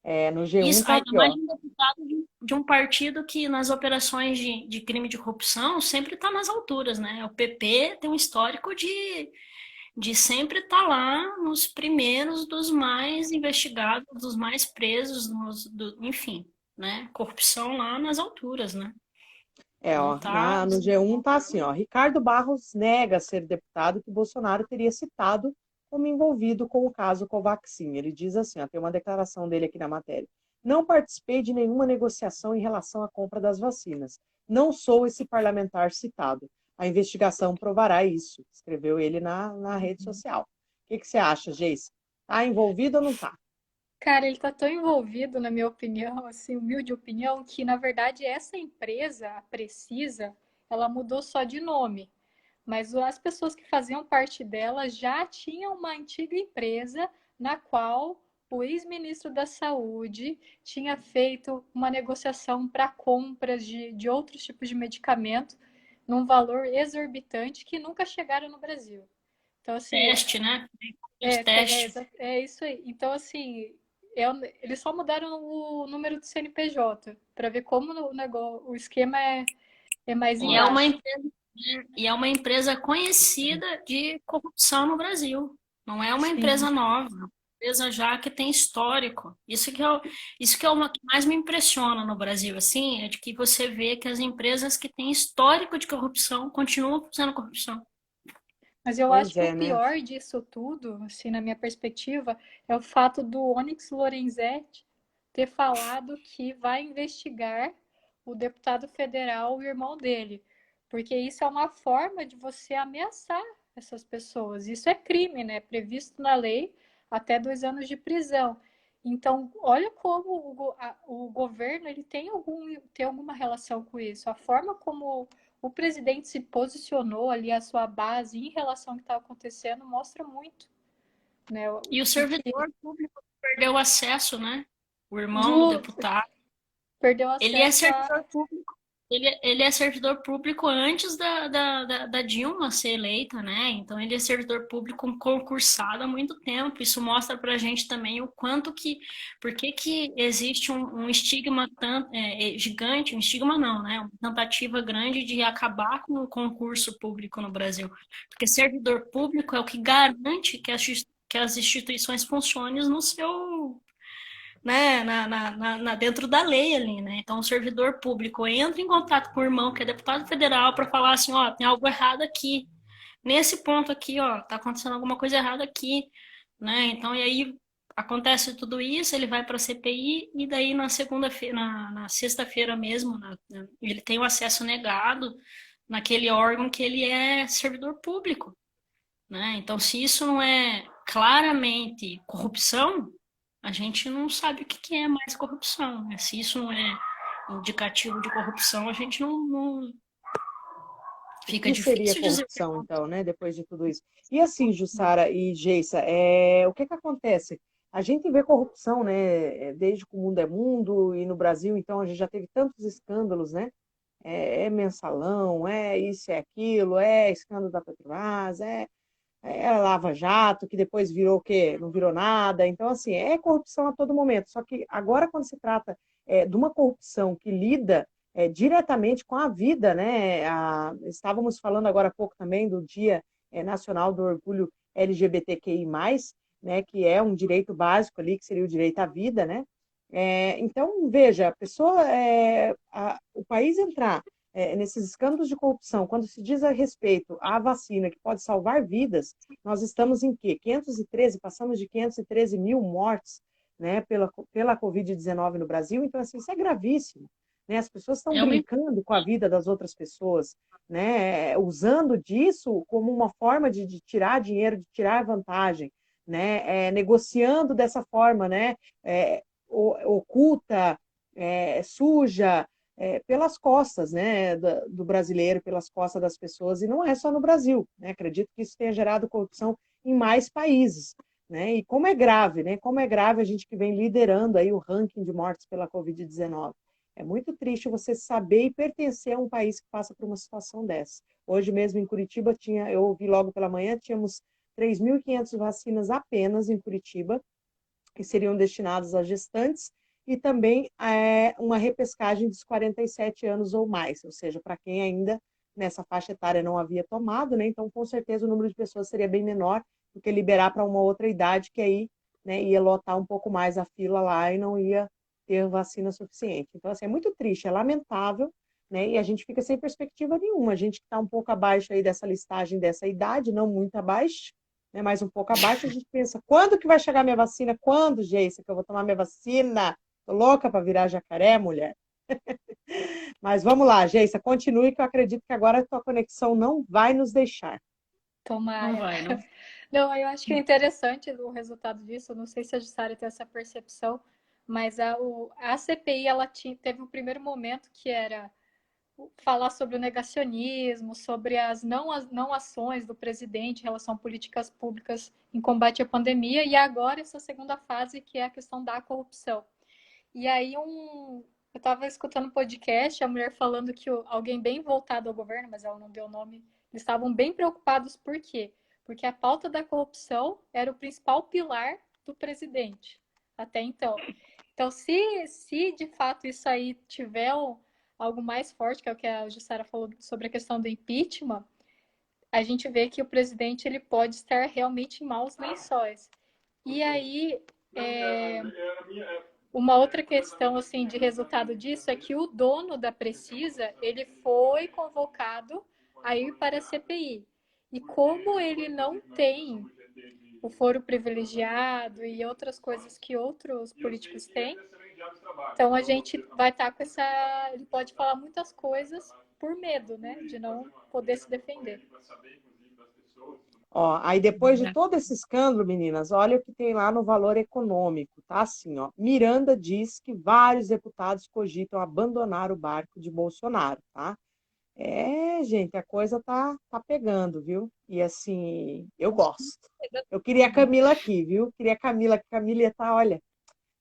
É, no G1 Isso, tá ainda aqui, mais ó. um deputado de um partido que nas operações de crime de corrupção sempre está nas alturas, né? O PP tem um histórico de sempre estar lá nos primeiros dos mais investigados, dos mais presos, enfim, né? Corrupção lá nas alturas, né? É, Então ó, tá. no G1 tá assim, ó. Ricardo Barros nega ser deputado que Bolsonaro teria citado como envolvido com o caso Covaxin. Ele diz assim, ó, tem uma declaração dele aqui na matéria. Não participei de nenhuma negociação em relação à compra das vacinas. Não sou esse parlamentar citado. A investigação provará isso, escreveu ele na rede social. O que você acha, Geice? Tá envolvido ou não tá? Cara, ele tá tão envolvido, na minha opinião, assim, humilde opinião, que na verdade essa empresa, a Precisa, ela mudou só de nome. Mas as pessoas que faziam parte dela já tinham uma antiga empresa na qual o ex-ministro da Saúde tinha feito uma negociação para compras de outros tipos de medicamento num valor exorbitante que nunca chegaram no Brasil. Então, assim, Teste, né? Os testes. é isso aí. Então, assim, eles só mudaram o número do CNPJ para ver como o esquema é mais E é uma embaixo. empresa, e é uma empresa conhecida de corrupção no Brasil. Não é uma Sim. empresa nova, é uma empresa já que tem histórico. Isso que é o que mais me impressiona no Brasil, assim, é de que você vê que as empresas que têm histórico de corrupção continuam fazendo corrupção. Mas eu acho Pois que o é, né? pior disso tudo, assim, na minha perspectiva, é o fato do Onyx Lorenzetti ter falado que vai investigar o deputado federal, o irmão dele. Porque isso é uma forma de você ameaçar essas pessoas. Isso é crime, né? Previsto na lei até 2 anos de prisão. Então, olha como o governo ele tem alguma relação com isso. A forma como o presidente se posicionou ali, a sua base em relação ao que está acontecendo, mostra muito, né? E o E que servidor público perdeu acesso, né? O irmão do justo, deputado. perdeu Ele é acesso a... servidor público. Ele é servidor público antes da Dilma ser eleita, né? Então ele é servidor público concursado há muito tempo. Isso mostra pra gente também o quanto que, por que que existe um estigma gigante, um estigma não, né? Uma tentativa grande de acabar com o concurso público no Brasil. Porque servidor público é o que garante que as instituições funcionem no seu, né, dentro da lei ali, né? Então, o servidor público entra em contato com o irmão, que é deputado federal, para falar assim, ó, tem algo errado aqui. Nesse ponto aqui, ó, tá acontecendo alguma coisa errada aqui, né? Então, e aí acontece tudo isso, ele vai para a CPI e daí na segunda-feira, na sexta-feira mesmo, ele tem o acesso negado naquele órgão que ele é servidor público, né? Então, se isso não é claramente corrupção, a gente não sabe o que é mais corrupção, né? Se isso não é indicativo de corrupção, a gente não... O Fica que seria difícil dizer. corrupção, então, né? Depois de tudo isso. E assim, Jussara e Geisa, o que que acontece? A gente vê corrupção, né? Desde que o mundo é mundo e no Brasil, então, a gente já teve tantos escândalos, né? Mensalão, isso, é aquilo, escândalo da Petrobras, a Lava Jato, que depois virou o quê? Não virou nada. Então, assim, é corrupção a todo momento. Só que agora, quando se trata de uma corrupção que lida diretamente com a vida, né? Estávamos falando agora há pouco também do Dia Nacional do Orgulho LGBTQI+, né? Que é um direito básico ali, que seria o direito à vida, né? Então, veja, a pessoa, o país entrar nesses escândalos de corrupção, quando se diz a respeito à vacina que pode salvar vidas, nós estamos em quê? 513, passamos de 513 mil mortes, né, pela Covid-19 no Brasil, então assim, isso é gravíssimo. Né? As pessoas estão brincando com a vida das outras pessoas, né, usando disso como uma forma de tirar dinheiro, de tirar vantagem, né, negociando dessa forma, né, oculta, suja, pelas costas, né, do brasileiro, pelas costas das pessoas, e não é só no Brasil, né? Acredito que isso tenha gerado corrupção em mais países, né? E como é grave, né? Como é grave a gente que vem liderando aí o ranking de mortes pela Covid-19. É muito triste você saber e pertencer a um país que passa por uma situação dessa. Hoje mesmo em Curitiba, eu ouvi logo pela manhã, tínhamos 3.500 vacinas apenas em Curitiba, que seriam destinadas a gestantes, e também uma repescagem dos 47 anos ou mais, ou seja, para quem ainda nessa faixa etária não havia tomado, né? Então, com certeza, o número de pessoas seria bem menor do que liberar para uma outra idade, que aí, né, ia lotar um pouco mais a fila lá e não ia ter vacina suficiente. Então, assim, é muito triste, é lamentável, né? E a gente fica sem perspectiva nenhuma. A gente que está um pouco abaixo aí dessa listagem, dessa idade, não muito abaixo, né, mais um pouco abaixo, a gente pensa, quando que vai chegar minha vacina? Quando, Geisa, que eu vou tomar minha vacina? Tô louca para virar jacaré, mulher. Mas vamos lá, Geisa, continue, que eu acredito que agora a tua conexão não vai nos deixar. Tomara. Não vai, não. Não, eu acho que é interessante o resultado disso. Eu não sei se a Jussara tem essa percepção, mas a CPI ela teve um primeiro momento que era falar sobre o negacionismo, sobre as não ações do presidente em relação a políticas públicas em combate à pandemia, e agora essa segunda fase, que é a questão da corrupção. E aí eu estava escutando um podcast, a mulher falando que alguém bem voltado ao governo, mas ela não deu o nome, eles estavam bem preocupados. Por quê? Porque a pauta da corrupção era o principal pilar do presidente até então. Então, se de fato isso aí tiver algo mais forte, que é o que a Jussara falou sobre a questão do impeachment, a gente vê que o presidente ele pode estar realmente em maus lençóis. E aí, uma outra questão assim de resultado disso é que o dono da Precisa, ele foi convocado a ir para a CPI. E como ele não tem o foro privilegiado e outras coisas que outros políticos têm, então a gente vai estar com essa... Ele pode falar muitas coisas por medo, né? De não poder se defender. Ó, aí depois de todo esse escândalo, meninas, olha o que tem lá no valor econômico, tá assim, ó. Miranda diz que vários deputados cogitam abandonar o barco de Bolsonaro, tá? Gente, a coisa tá pegando, viu? E assim, eu gosto. Eu queria a Camila aqui, viu? Queria a Camila, que a Camila tá, olha,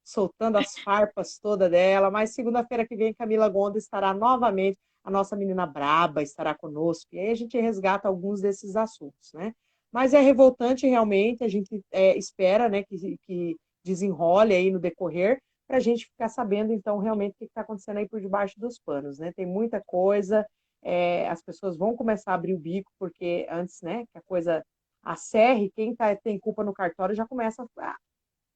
soltando as farpas toda dela, mas segunda-feira que vem Camila Gonda estará novamente, a nossa menina braba estará conosco, e aí a gente resgata alguns desses assuntos, né? Mas é revoltante realmente, a gente espera, né, que desenrole aí no decorrer, para a gente ficar sabendo, então, realmente o que está acontecendo aí por debaixo dos panos, né? Tem muita coisa, as pessoas vão começar a abrir o bico, porque antes, né, que a coisa acerre, quem tem culpa no cartório já começa a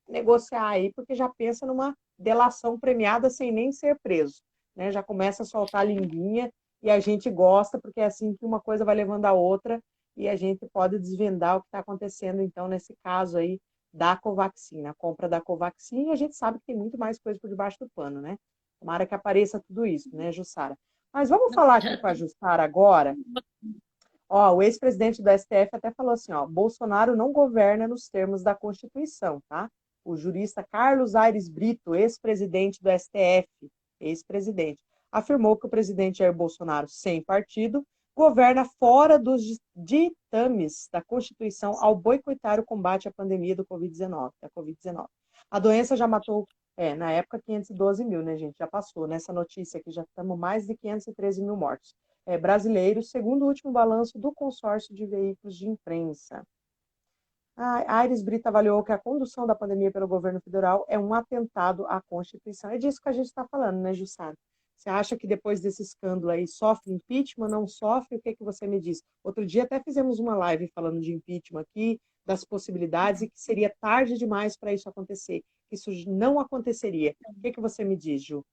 negociar aí, porque já pensa numa delação premiada sem nem ser preso, né? Já começa a soltar a linguinha e a gente gosta, porque é assim que uma coisa vai levando a outra e a gente pode desvendar o que está acontecendo, então, nesse caso aí da Covaxin, a compra da Covaxin, e a gente sabe que tem muito mais coisa por debaixo do pano, né? Tomara que apareça tudo isso, né, Jussara? Mas vamos falar aqui Já com a Jussara agora. Ó, o ex-presidente do STF até falou assim, ó, Bolsonaro não governa nos termos da Constituição, tá? O jurista Carlos Aires Brito, ex-presidente do STF, ex-presidente, afirmou que o presidente Jair Bolsonaro, sem partido, governa fora dos ditames da Constituição ao boicotar o combate à pandemia do Covid-19, da Covid-19. A doença já matou, na época, 512 mil, né, gente? Já passou nessa notícia aqui, já estamos mais de 513 mil mortos brasileiros, segundo o último balanço do consórcio de veículos de imprensa. A Aires Brito avaliou que a condução da pandemia pelo governo federal é um atentado à Constituição. É disso que a gente está falando, né, Jussara? Você acha que depois desse escândalo aí sofre impeachment, não sofre? O que, que você me diz? Outro dia até fizemos uma live falando de impeachment aqui, das possibilidades, e que seria tarde demais para isso acontecer, que isso não aconteceria. O que, que você me diz, Ju?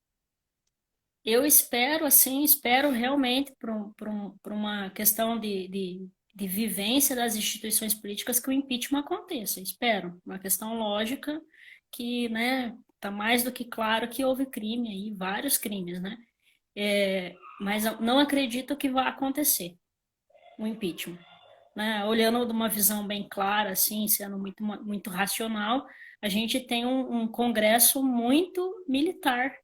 Eu espero, assim, espero realmente por uma questão de vivência das instituições políticas que o impeachment aconteça. Espero. Uma questão lógica que, né, tá mais do que claro que houve crime aí, vários crimes, né? Mas eu não acredito que vá acontecer o impeachment. Né? Olhando de uma visão bem clara, assim, sendo muito racional, a gente tem um Congresso muito militar.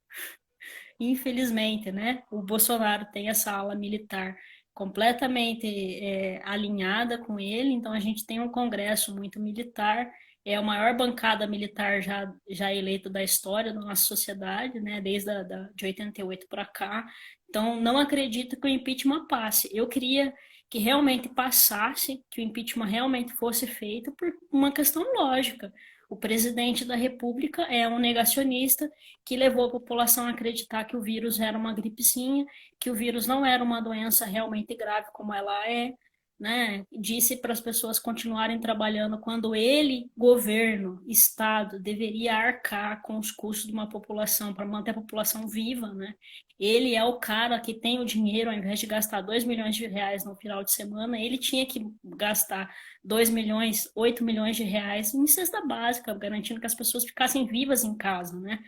Infelizmente, né? O Bolsonaro tem essa ala militar completamente alinhada com ele, então a gente tem um Congresso muito militar, é a maior bancada militar já eleita da história da nossa sociedade, né? Desde de 88 para cá. Então, não acredito que o impeachment passe. Eu queria que realmente passasse, que o impeachment realmente fosse feito por uma questão lógica. O presidente da República é um negacionista que levou a população a acreditar que o vírus era uma gripezinha, que o vírus não era uma doença realmente grave como ela é, né? Disse para as pessoas continuarem trabalhando quando ele, governo, Estado, deveria arcar com os custos de uma população para manter a população viva, né? Ele é o cara que tem o dinheiro, ao invés de gastar 2 milhões de reais no final de semana, ele tinha que gastar 2 milhões, 8 milhões de reais em cesta básica, garantindo que as pessoas ficassem vivas em casa, né?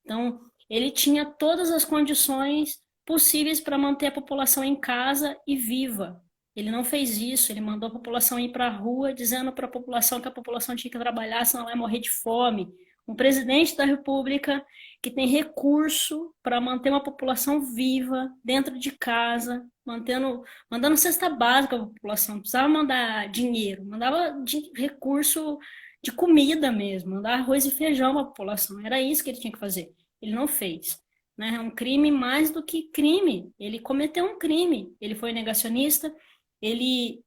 Então, ele tinha todas as condições possíveis para manter a população em casa e viva. Ele não fez isso, ele mandou a população ir para a rua, dizendo para a população que a população tinha que trabalhar, senão ela ia morrer de fome. Um presidente da República que tem recurso para manter uma população viva dentro de casa, mandando cesta básica para a população, não precisava mandar dinheiro, mandava recurso de comida mesmo, mandar arroz e feijão para a população. Era isso que ele tinha que fazer. Ele não fez. Né? É um crime mais do que crime. Ele cometeu um crime. Ele foi negacionista. Ele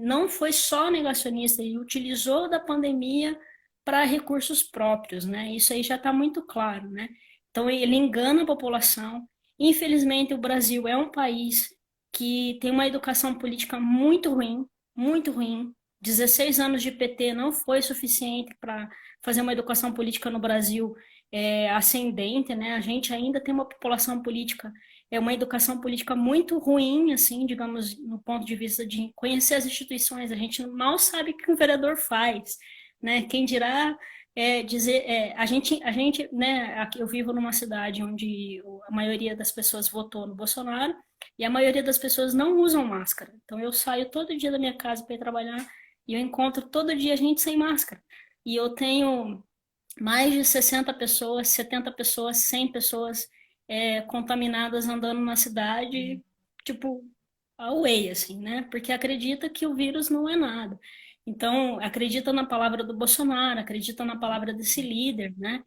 não foi só negacionista, ele utilizou da pandemia para recursos próprios, né? Isso aí já está muito claro, né? Então ele engana a população. Infelizmente, o Brasil é um país que tem uma educação política muito ruim, muito ruim. 16 anos de PT não foi suficiente para fazer uma educação política no Brasil ascendente, né? A gente ainda tem uma população política, uma educação política muito ruim, assim, digamos, no ponto de vista de conhecer as instituições. A gente mal sabe o que um vereador faz, né? Quem dirá dizer, a gente, né? Aqui eu vivo numa cidade onde a maioria das pessoas votou no Bolsonaro e a maioria das pessoas não usam máscara. Então eu saio todo dia da minha casa para ir trabalhar e eu encontro todo dia gente sem máscara. E eu tenho mais de 60 pessoas, 70 pessoas, 100 pessoas contaminadas andando na cidade, tipo, away, assim, né? Porque acredita que o vírus não é nada. Então, acredita na palavra do Bolsonaro, acredita na palavra desse líder, né?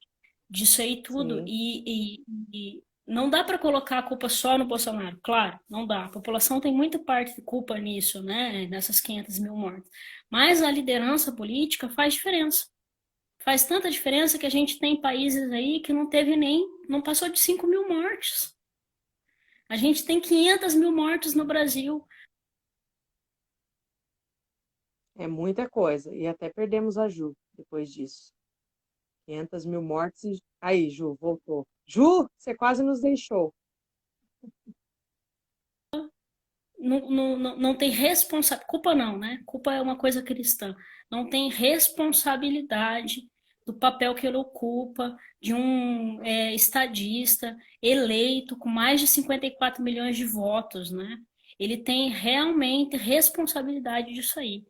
disso aí tudo. Sim. E não dá para colocar a culpa só no Bolsonaro, claro, não dá. A população tem muita parte de culpa nisso, né? Nessas 500 mil mortes. Mas a liderança política faz diferença. Faz tanta diferença que a gente tem países aí que não teve nem, não passou de 5 mil mortes. A gente tem 500 mil mortes no Brasil. É muita coisa. E até perdemos a Ju depois disso. 500 mil mortes e... Aí, Ju, voltou. Ju, você quase nos deixou. Não tem responsabilidade. Culpa não, né? Culpa é uma coisa cristã. Não tem responsabilidade do papel que ele ocupa, de um estadista eleito com mais de 54 milhões de votos, né? Ele tem realmente responsabilidade disso aí,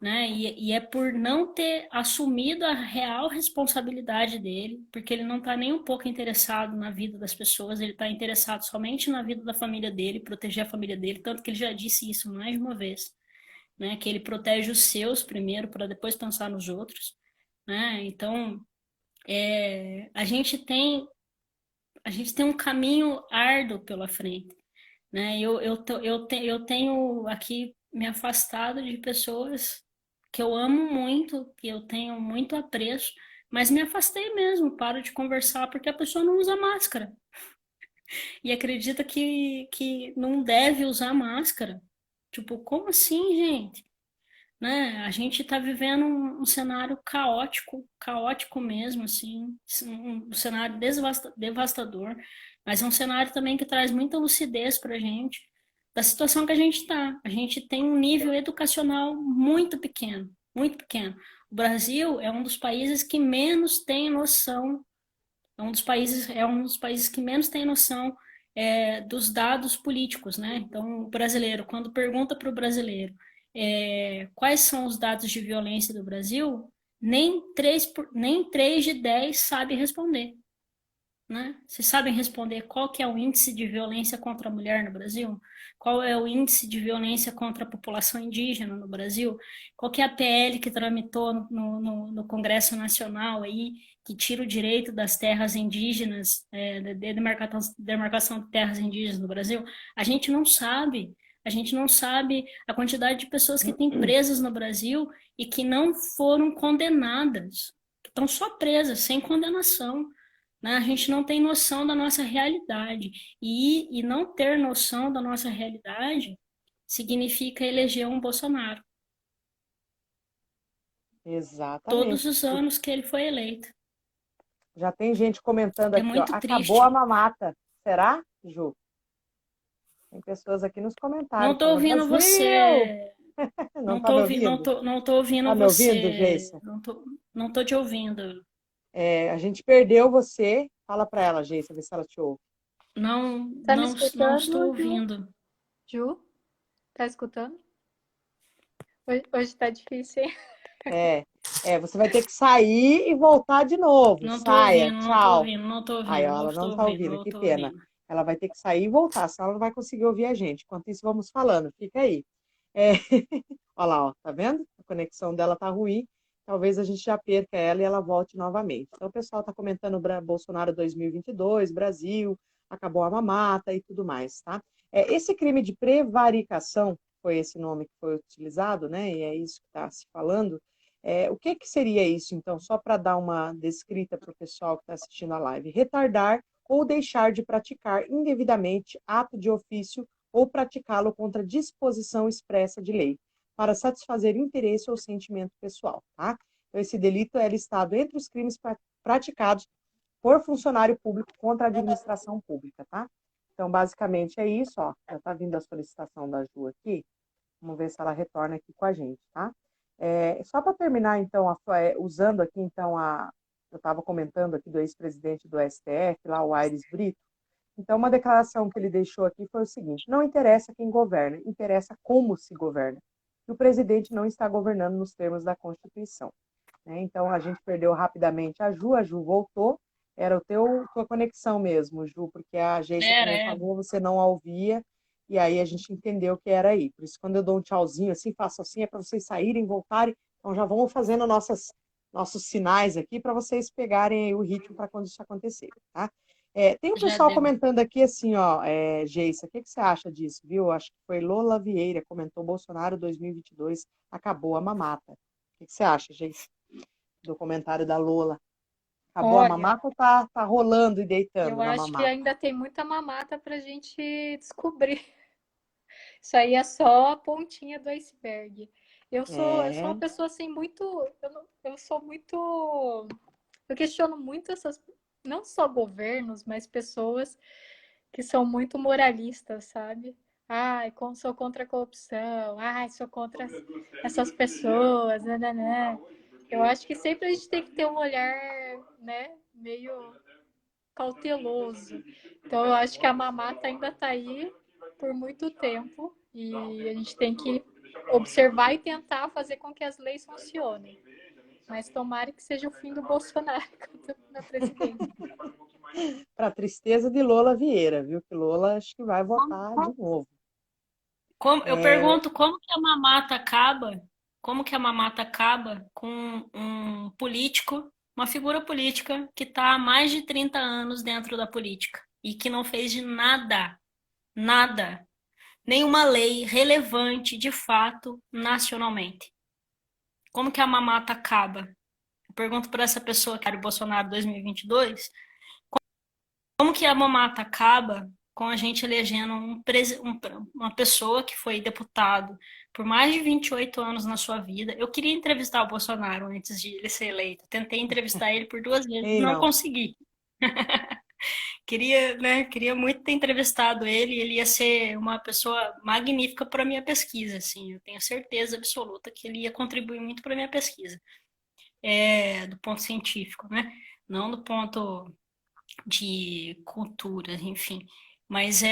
né? E é por não ter assumido a real responsabilidade dele, porque ele não está nem um pouco interessado na vida das pessoas, ele está interessado somente na vida da família dele, proteger a família dele, tanto que ele já disse isso mais de uma vez, né? Que ele protege os seus primeiro para depois pensar nos outros, né? Então, a gente tem um caminho árduo pela frente, né? Eu tenho aqui me afastado de pessoas que eu amo muito, que eu tenho muito apreço, mas me afastei mesmo, paro de conversar porque a pessoa não usa máscara e acredita que não deve usar máscara. Tipo, como assim, gente? Né? A gente está vivendo um cenário caótico, caótico mesmo, assim, um cenário devastador, mas é um cenário também que traz muita lucidez para a gente da situação que a gente está. A gente tem um nível educacional muito pequeno, muito pequeno. O Brasil é um dos países que menos tem noção, é um dos países que menos tem noção dos dados políticos, né? Então, o brasileiro, quando pergunta para o brasileiro quais são os dados de violência do Brasil, nem 3 de 10 sabe responder, né? Vocês sabem responder qual que é o índice de violência contra a mulher no Brasil? Qual é o índice de violência contra a população indígena no Brasil? Qual que é a PL que tramitou no Congresso Nacional aí, que tira o direito das terras indígenas, de demarcação de terras indígenas no Brasil? A gente não sabe. A gente não sabe a quantidade de pessoas que têm presas no Brasil e que não foram condenadas, que estão só presas, sem condenação, né? A gente não tem noção da nossa realidade. E não ter noção da nossa realidade significa eleger um Bolsonaro. Todos Exatamente. os anos que ele foi eleito. Já tem gente comentando É aqui, ó. muito Acabou a triste. mamata. Será, Ju? Tem pessoas aqui nos Não comentários estou falando, ouvindo Brasil! você. Não tá me ouvindo? Não tô ouvindo Tá me ouvindo, você. Geissa? Não tô te ouvindo. A gente perdeu você. Fala para ela, Geissa, ver se ela te ouve. Tá me Não estou escutando, Ju? ouvindo. Ju? Tá escutando? Hoje tá difícil, hein? Você vai ter que sair e voltar de novo. Não tô Saia, ouvindo, não tô tchau. ouvindo, não tô Aí, ouvindo, ó, não ela não tô tá ouvindo, ouvindo, não que tô pena. ouvindo. Ela vai ter que sair e voltar, senão ela não vai conseguir ouvir a gente. Enquanto isso, vamos falando. Fica aí. É... Olha lá, ó, tá vendo? A conexão dela tá ruim. Talvez a gente já perca ela e ela volte novamente. Então, o pessoal tá comentando Bolsonaro 2022, Brasil, acabou a mamata e tudo mais, tá? Esse crime de prevaricação, foi esse nome que foi utilizado, né? E é isso que está se falando. O que que seria isso, então? Só para dar uma descrita para o pessoal que está assistindo a live. Retardar ou deixar de praticar indevidamente ato de ofício ou praticá-lo contra disposição expressa de lei, para satisfazer interesse ou sentimento pessoal, tá? Então, esse delito é listado entre os crimes praticados por funcionário público contra a administração pública, tá? Então, basicamente é isso, ó. Já está vindo a solicitação da Ju aqui. Vamos ver se ela retorna aqui com a gente, tá? Só para terminar, então, usando aqui, então, eu estava comentando aqui do ex-presidente do STF, lá o Aires Brito. Então, uma declaração que ele deixou aqui foi o seguinte: não interessa quem governa, interessa como se governa. E o presidente não está governando nos termos da Constituição, né? Então, a gente perdeu rapidamente a Ju voltou. Era tua conexão mesmo, Ju, porque a Geissa também Era. falou, você não a ouvia, e aí a gente entendeu que era aí. Por isso, quando eu dou um tchauzinho assim, faço assim, é para vocês saírem, voltarem. Então, já vamos fazendo nossas nossos sinais aqui para vocês pegarem aí o ritmo para quando isso acontecer, tá? Tem um Já pessoal deu. comentando aqui assim, ó, Geissa, o que que você acha disso, viu? Acho que foi Lola Vieira, comentou Bolsonaro 2022, acabou a mamata. O que que você acha, Geissa, do comentário da Lola? Acabou a Olha, mamata ou tá rolando e deitando eu na acho que mamata? ainda tem muita mamata para a gente descobrir. Isso aí é só a pontinha do iceberg. Eu sou uma É, pessoa assim muito, eu sou muito, eu questiono muito essas, não só governos, mas pessoas que são muito moralistas, sabe? Ai, sou contra a corrupção, ai, sou contra essas pessoas, né? Eu acho que sempre a gente tem que ter um olhar, né, meio cauteloso. Então, eu acho que a mamata ainda está aí por muito tempo e a gente tem que observar e tentar fazer com que as leis funcionem. Mas tomara que seja o fim do Bolsonaro na presidência. para tristeza de Lola Vieira, viu? Que Lola acho que vai votar de novo. Eu É, pergunto como que a mamata acaba, como que a mamata acaba com um político, uma figura política que está há mais de 30 anos dentro da política e que não fez de nada, nada, nenhuma lei relevante de fato nacionalmente. Como que a mamata acaba? Eu pergunto para essa pessoa que era o Bolsonaro 2022, como que a mamata acaba com a gente elegendo uma pessoa que foi deputado por mais de 28 anos na sua vida? Eu queria entrevistar o Bolsonaro antes de ele ser eleito. Tentei entrevistar ele por 2 vezes, quem não não? consegui. Queria, né, queria muito ter entrevistado ele, ele ia ser uma pessoa magnífica para minha pesquisa, assim, eu tenho certeza absoluta que ele ia contribuir muito para minha pesquisa, do ponto científico, né? Não do ponto de cultura, enfim. Mas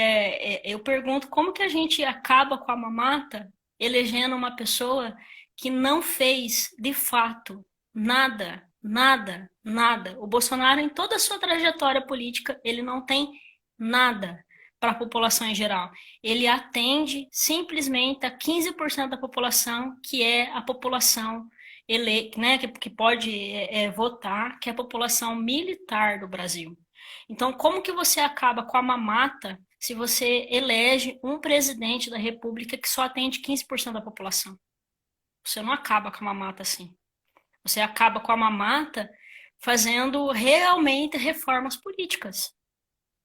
eu pergunto como que a gente acaba com a mamata elegendo uma pessoa que não fez, de fato, nada, nada, nada. O Bolsonaro, em toda a sua trajetória política, ele não tem nada para a população em geral. Ele atende simplesmente a 15% da população, que é a população né, que pode votar, que é a população militar do Brasil. Então, como que você acaba com a mamata se você elege um presidente da República que só atende 15% da população? Você não acaba com a mamata assim. Você acaba com a mamata fazendo realmente reformas políticas,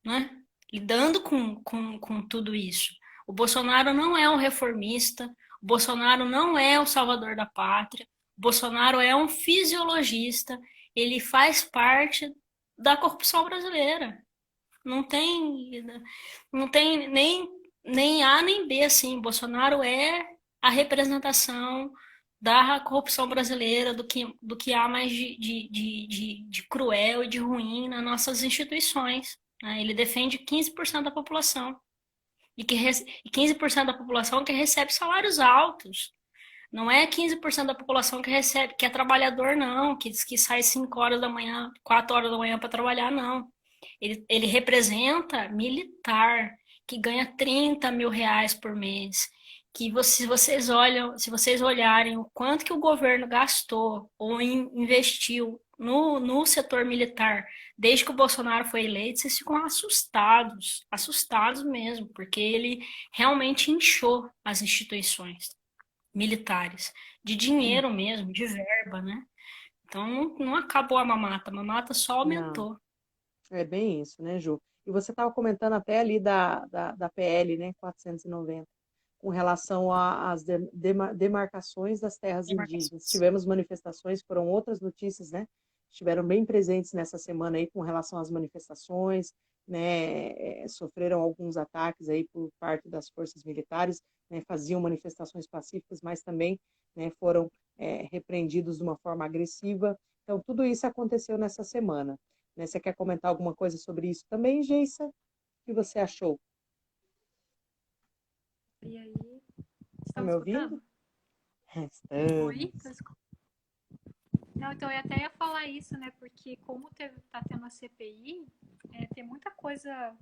né? Lidando com tudo isso. O Bolsonaro não é um reformista, o Bolsonaro não é o salvador da pátria, o Bolsonaro é um fisiologista, ele faz parte da corrupção brasileira. Não tem, não tem nem A nem B, assim. Bolsonaro é a representação da corrupção brasileira, do que há mais de cruel e de ruim nas nossas instituições. Né? Ele defende 15% da população. E 15% da população que recebe salários altos. Não é 15% da população que recebe, que é trabalhador, não, que sai 5 horas da manhã, 4 horas da manhã para trabalhar, não. Ele representa militar, que ganha 30 mil reais por mês. Se vocês olharem o quanto que o governo gastou ou investiu no setor militar desde que o Bolsonaro foi eleito, vocês ficam assustados, assustados mesmo, porque ele realmente inchou as instituições militares, de dinheiro mesmo, de verba, né? Então não acabou a mamata só Não, aumentou. é bem isso, né, Ju? E você estava comentando até ali da PL, né, 490, com relação às demarcações das terras indígenas. Demarcações. Tivemos manifestações, foram outras notícias, né? Estiveram bem presentes nessa semana aí com relação às manifestações, né? Sofreram alguns ataques aí por parte das forças militares, né? Faziam manifestações pacíficas, mas também, né, foram repreendidos de uma forma agressiva. Então, tudo isso aconteceu nessa semana. Né? Você quer comentar alguma coisa sobre isso também, Geissa? O que você achou? E aí, Está estão me ouvindo? escutando? Oi? Estamos. Não, então eu até ia falar isso, né? Porque como tá tendo a CPI, tem muita coisa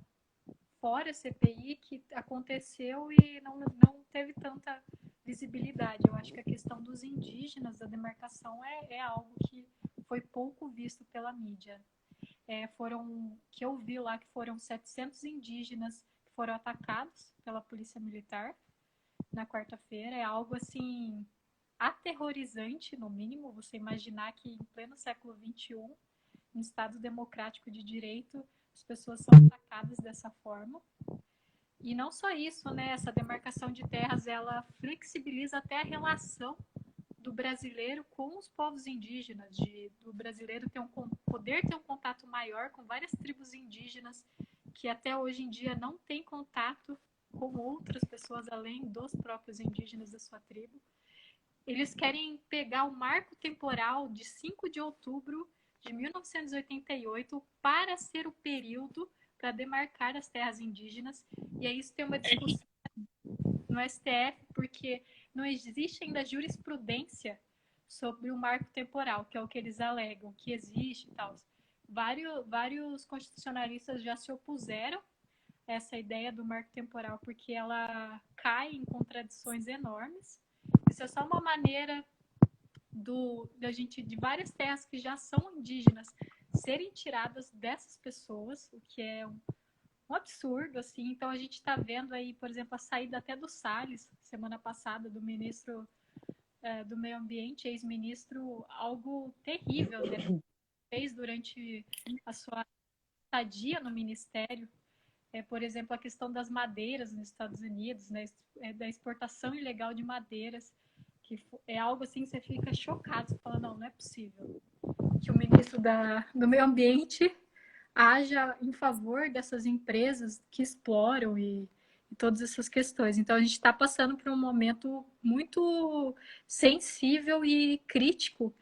fora a CPI que aconteceu e não teve tanta visibilidade. Eu acho que a questão dos indígenas, da demarcação, é algo que foi pouco visto pela mídia. Que eu vi lá que foram 700 indígenas que foram atacados pela polícia militar na quarta-feira. É algo assim aterrorizante, no mínimo, você imaginar que em pleno século XXI, em Estado democrático de direito, as pessoas são atacadas dessa forma. E não só isso, né? Essa demarcação de terras, ela flexibiliza até a relação do brasileiro com os povos indígenas, do brasileiro poder ter um contato maior com várias tribos indígenas que até hoje em dia não tem contato com outras pessoas além dos próprios indígenas da sua tribo. Eles querem pegar o marco temporal de 5 de outubro de 1988 para ser o período para demarcar as terras indígenas. E aí isso tem uma discussão no STF, porque não existe ainda jurisprudência sobre o marco temporal, que é o que eles alegam, que existe e tal. Vários constitucionalistas já se opuseram a essa ideia do marco temporal, porque ela cai em contradições enormes. Isso é só uma maneira de várias terras que já são indígenas serem tiradas dessas pessoas, o que é um absurdo, assim. Então a gente está vendo aí, por exemplo, a saída até do Salles, semana passada, do ministro do Meio Ambiente, ex-ministro, algo terrível, né? Fez durante a sua estadia no ministério. Por exemplo, a questão das madeiras nos Estados Unidos, né? Da exportação ilegal de madeiras, que é algo assim que você fica chocado, você fala, não é possível que o ministro do Meio Ambiente haja em favor dessas empresas que exploram e todas essas questões. Então, a gente está passando por um momento muito sensível e crítico,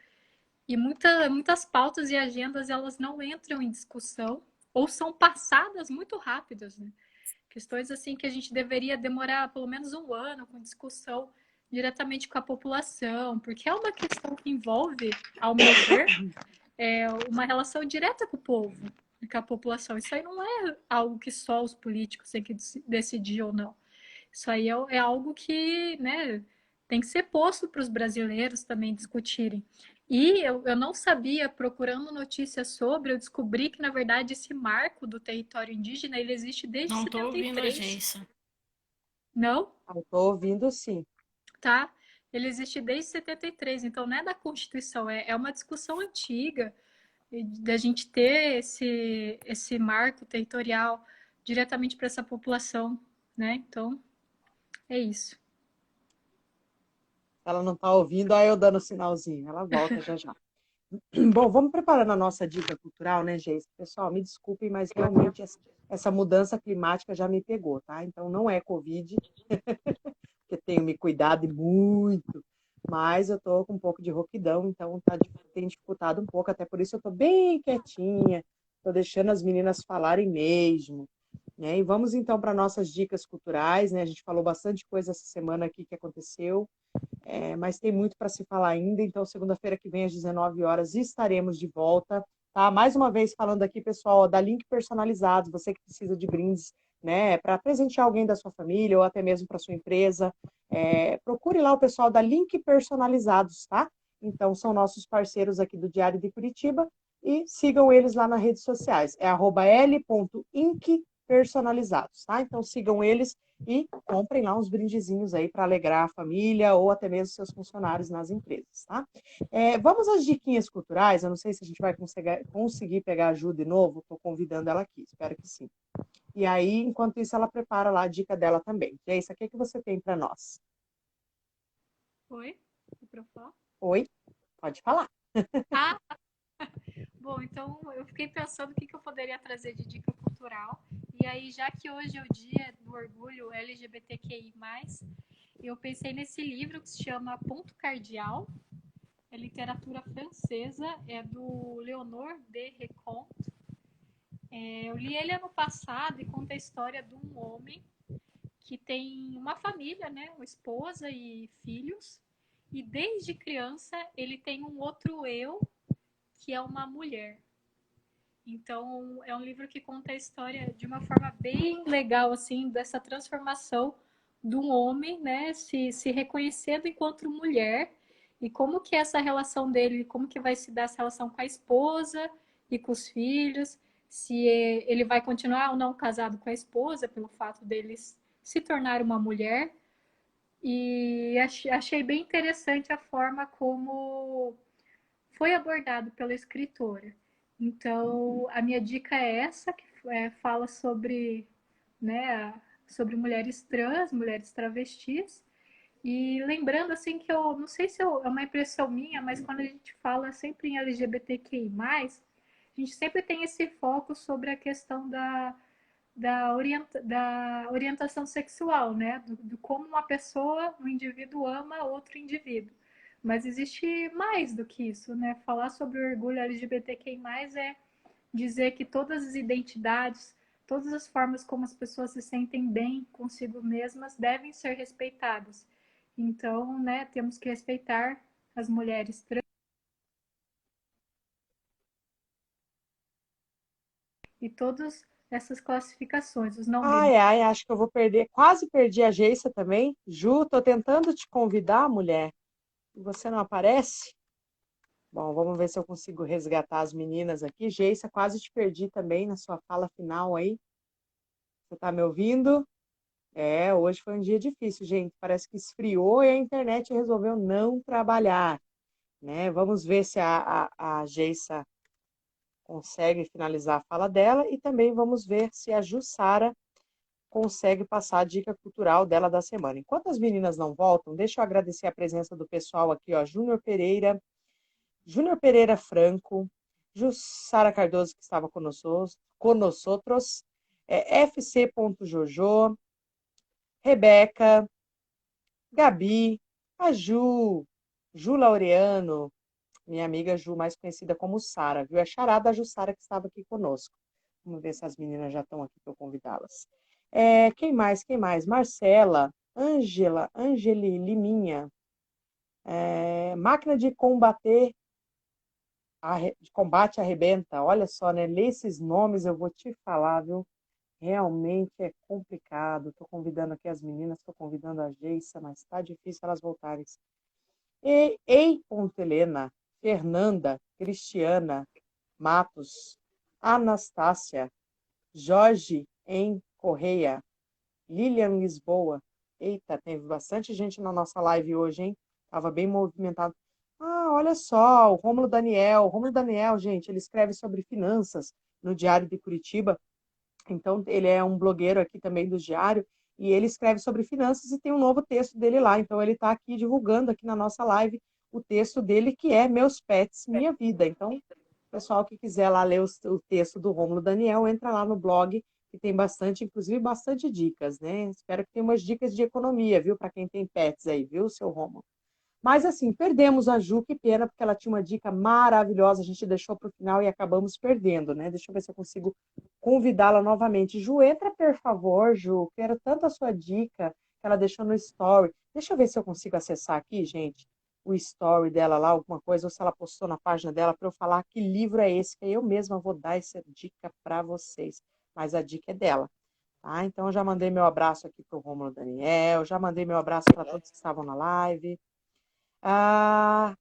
e muitas pautas e agendas elas não entram em discussão ou são passadas muito rápidas, né? Questões assim que a gente deveria demorar pelo menos um ano com discussão diretamente com a população, porque é uma questão que envolve, ao meu ver, uma relação direta com o povo, com a população. Isso aí não é algo que só os políticos têm que decidir ou não. Isso aí é algo que, né, tem que ser posto para os brasileiros também discutirem. E eu não sabia, procurando notícias sobre, eu descobri que, na verdade, esse marco do território indígena, ele existe desde Não tô ouvindo a 73. Geissa. Não? Eu estou ouvindo sim. Tá? Ele existe desde 73, então não é da Constituição, é uma discussão antiga da gente ter esse marco territorial diretamente para essa população, né? Então, é isso. Ela não está ouvindo, aí eu dando sinalzinho. Ela volta já já. Bom, vamos preparando a nossa dica cultural, né, Geis? Pessoal, me desculpem, mas realmente essa mudança climática já me pegou, tá? Então não é Covid, porque tenho me cuidado e muito, mas eu tô com um pouco de rouquidão, então tem dificultado um pouco, até por isso eu tô bem quietinha, tô deixando as meninas falarem mesmo, né? E vamos então para nossas dicas culturais, né? A gente falou bastante coisa essa semana aqui que aconteceu, mas tem muito para se falar ainda, então segunda-feira que vem às 19 horas estaremos de volta, tá? Mais uma vez falando aqui, pessoal, da Link Personalizados, você que precisa de brindes, né, para presentear alguém da sua família ou até mesmo para sua empresa, procure lá o pessoal da Link Personalizados, tá? Então são nossos parceiros aqui do Diário de Curitiba e sigam eles lá nas redes sociais, é @l.inc personalizados, tá? Então sigam eles e comprem lá uns brindezinhos aí para alegrar a família ou até mesmo seus funcionários nas empresas, tá? Vamos às diquinhas culturais, eu não sei se a gente vai conseguir pegar a Ju de novo, estou convidando ela aqui, espero que sim. E aí, enquanto isso, ela prepara lá a dica dela também. Geissa, o que você tem para nós? Oi? Para falar? Oi? Pode falar. Ah, bom, então eu fiquei pensando o que eu poderia trazer de dica cultural. E aí, já que hoje é o dia do orgulho LGBTQI+, eu pensei nesse livro que se chama Ponto Cardial, é literatura francesa, é do Leonor de Recon. Eu li ele ano passado e conta a história de um homem que tem uma família, né, uma esposa e filhos, e desde criança ele tem um outro eu, que é uma mulher. Então, é um livro que conta a história de uma forma bem legal, assim, dessa transformação de um homem, né, se reconhecendo enquanto mulher e como que é essa relação dele, como que vai se dar essa relação com a esposa e com os filhos, se ele vai continuar ou não casado com a esposa pelo fato deles se tornar uma mulher. E achei bem interessante a forma como foi abordado pela escritora. Então, a minha dica é essa, que fala sobre, né, sobre mulheres trans, mulheres travestis. E lembrando assim que eu não sei se é uma impressão minha, mas quando a gente fala sempre em LGBTQI+, a gente sempre tem esse foco sobre a questão da orientação sexual, né? Do como uma pessoa, um indivíduo ama outro indivíduo. Mas existe mais do que isso, né? Falar sobre o orgulho LGBTQI+, é dizer que todas as identidades, todas as formas como as pessoas se sentem bem consigo mesmas devem ser respeitadas. Então, né, temos que respeitar as mulheres trans e todas essas classificações, os não binários. Ai, ai, acho que eu vou perder. Quase perdi a Geissa também. Ju, tô tentando te convidar, mulher. E você não aparece? Bom, vamos ver se eu consigo resgatar as meninas aqui. Geissa, quase te perdi também na sua fala final aí. Você tá me ouvindo? É, hoje foi um dia difícil, gente. Parece que esfriou e a internet resolveu não trabalhar, né? Vamos ver se a Geissa consegue finalizar a fala dela e também vamos ver se a Jussara consegue passar a dica cultural dela da semana. Enquanto as meninas não voltam, deixa eu agradecer a presença do pessoal aqui, ó, Júnior Pereira Franco, Jussara Cardoso, que estava conosco, FC.Jojo, Rebeca, Gabi, a Ju Laureano, minha amiga Ju, mais conhecida como Sara, viu? É a charada Jussara que estava aqui conosco. Vamos ver se as meninas já estão aqui para eu convidá-las. Quem mais? Quem mais? Marcela, Ângela, Angeli Liminha, Máquina de combate arrebenta. Olha só, né? Lê esses nomes, eu vou te falar, viu? Realmente é complicado. Estou convidando aqui as meninas, estou convidando a Geissa, mas está difícil elas voltarem. Helena, Fernanda, Cristiana, Matos, Anastácia, Jorge em Correia, Lilian Lisboa. Eita, teve bastante gente na nossa live hoje, hein? Tava bem movimentado. Ah, olha só, o Rômulo Daniel. O Rômulo Daniel, gente, ele escreve sobre finanças no Diário de Curitiba. Então, ele é um blogueiro aqui também do Diário e ele escreve sobre finanças e tem um novo texto dele lá. Então, ele está aqui divulgando aqui na nossa live o texto dele, que é Meus Pets, Minha Vida. Então, pessoal que quiser lá ler o texto do Rômulo Daniel, entra lá no blog, que tem bastante, inclusive bastante dicas, né? Espero que tenha umas dicas de economia, viu? Para quem tem pets aí, viu, seu Rômulo? Mas assim, perdemos a Ju, que pena, porque ela tinha uma dica maravilhosa, a gente deixou para o final e acabamos perdendo, né? Deixa eu ver se eu consigo convidá-la novamente. Ju, entra, por favor, Ju. Quero tanto a sua dica que ela deixou no story. Deixa eu ver se eu consigo acessar aqui, gente, o story dela lá, alguma coisa, ou se ela postou na página dela para eu falar que livro é esse, que eu mesma vou dar essa dica para vocês. Mas a dica é dela. Tá? Então, eu já mandei meu abraço aqui para o Rômulo Daniel, já mandei meu abraço para todos que estavam na live. Ah,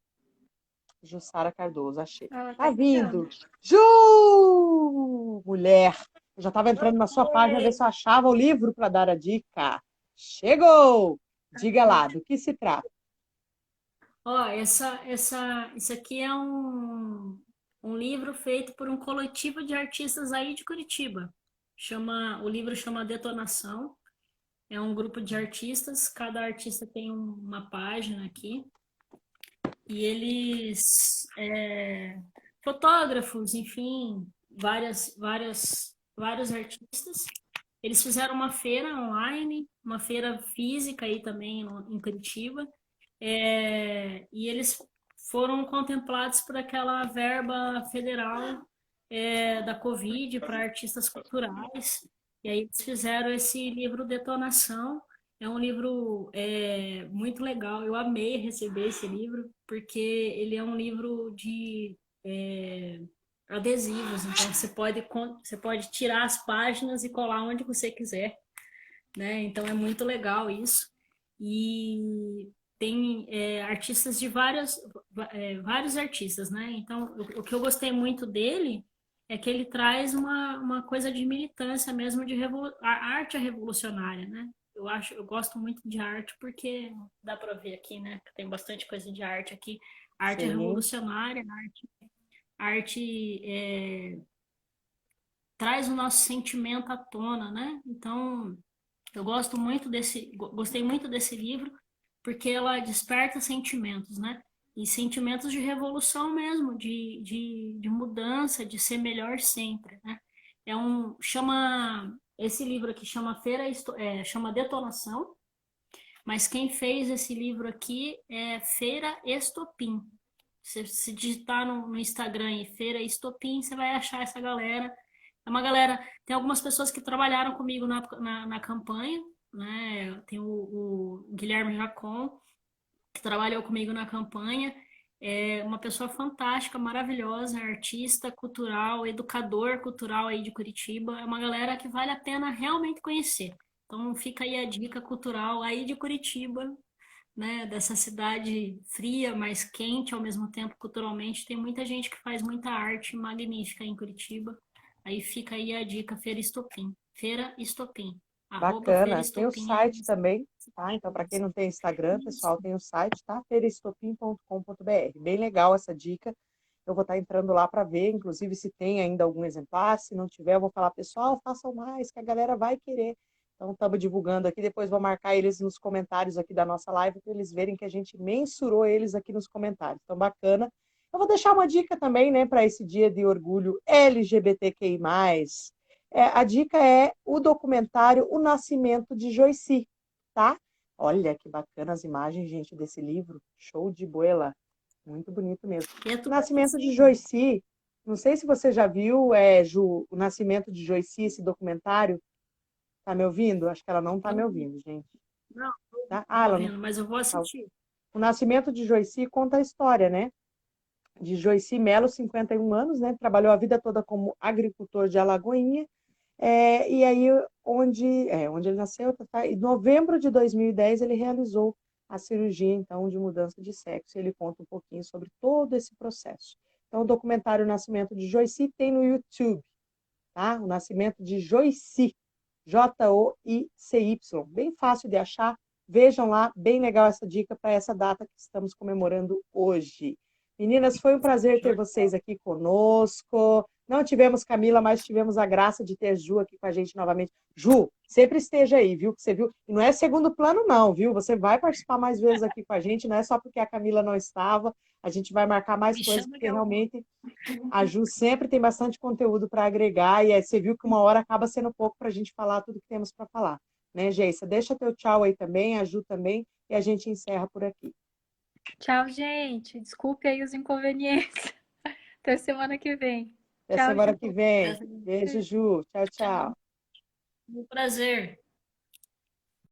Jussara Cardoso, achei. Ela Tá tá chegando. vindo. Ju! Mulher! Eu já estava entrando na sua página ver se eu achava o livro para dar a dica. Chegou! Diga lá, do que se trata? Ó, isso aqui é um livro feito por um coletivo de artistas aí de Curitiba. O livro chama Detonação. É um grupo de artistas, cada artista tem uma página aqui. E eles, fotógrafos, enfim, vários artistas. Eles fizeram uma feira online, uma feira física aí também em Curitiba. E eles foram contemplados por aquela verba federal da Covid para artistas culturais. E aí eles fizeram esse livro Detonação. É um livro muito legal. Eu amei receber esse livro, porque ele é um livro de adesivos. Então você pode tirar as páginas e colar onde você quiser, né? Então é muito legal isso. E tem artistas de vários artistas, né? Então, o que eu gostei muito dele é que ele traz uma coisa de militância mesmo, a arte é revolucionária, né? Eu gosto muito de arte porque dá para ver aqui, né? Tem bastante coisa de arte aqui. A arte é Sim. revolucionária, a arte traz o nosso sentimento à tona, né? Então, eu gostei muito desse livro porque ela desperta sentimentos, né? E sentimentos de revolução mesmo, de mudança, de ser melhor sempre, né? Esse livro aqui chama Detonação, mas quem fez esse livro aqui é Feira Estopim. Se digitar no Instagram aí, Feira Estopim, você vai achar essa galera. É uma galera, tem algumas pessoas que trabalharam comigo na campanha, né? Tem o Guilherme Jacon, que trabalhou comigo na campanha. É uma pessoa fantástica, maravilhosa, artista cultural, educador cultural aí de Curitiba. É uma galera que vale a pena realmente conhecer. Então fica aí a dica cultural aí de Curitiba, né? Dessa cidade fria, mas quente ao mesmo tempo culturalmente. Tem muita gente que faz muita arte magnífica em Curitiba. Aí fica aí a dica Feira Estopim. Feira Estopim. @Feira Bacana. Tem o Estopim aí. site também, tá? Então, para quem não tem Instagram, pessoal, tem o site, tá? feiraestopim.com.br. Bem legal essa dica. Eu vou estar entrando lá para ver, inclusive, se tem ainda algum exemplar. Se não tiver, eu vou falar, pessoal, façam mais, que a galera vai querer. Então, estamos divulgando aqui. Depois vou marcar eles nos comentários aqui da nossa live, para eles verem que a gente mensurou eles aqui nos comentários. Então, bacana. Eu vou deixar uma dica também, né, para esse dia de orgulho LGBTQI+. A dica é o documentário O Nascimento de Joyce, tá? Olha que bacana as imagens, gente, desse livro. Show de bola. Muito bonito mesmo. E é O tudo Nascimento de acessível. Joyce, não sei se você já viu, Ju, O Nascimento de Joyce, esse documentário. Tá me ouvindo? Acho que ela não tá me ouvindo, gente. Não, Tá? tô Ela não. ouvindo, mas eu vou Tá. assistir. O Nascimento de Joyce conta a história, né? De Joyce Melo, 51 anos, né? Trabalhou a vida toda como agricultor de Alagoinha. E aí, onde ele nasceu, em novembro de 2010, ele realizou a cirurgia, então, de mudança de sexo. Ele conta um pouquinho sobre todo esse processo. Então, o documentário O Nascimento de Joyce tem no YouTube, tá? O Nascimento de Joyce, Joicy, bem fácil de achar. Vejam lá, bem legal essa dica para essa data que estamos comemorando hoje. Meninas, foi um prazer ter Show de vocês bola. aqui conosco. Não tivemos Camila, mas tivemos a graça de ter Ju aqui com a gente novamente. Ju, sempre esteja aí, viu? Que você viu. E não é segundo plano, não, viu? Você vai participar mais vezes aqui com a gente, não é só porque a Camila não estava. A gente vai marcar mais Me coisas, chama que porque eu vou. realmente a Ju sempre tem bastante conteúdo para agregar, e aí você viu que uma hora acaba sendo pouco para a gente falar tudo que temos para falar. Né, Geissa? Deixa teu tchau aí também, a Ju também, e a gente encerra por aqui. Tchau, gente. Desculpe aí os inconvenientes. Até semana que vem. Até Tchau, semana Ju. que vem. Beijo, Ju. Tchau, Tchau. tchau. Um prazer.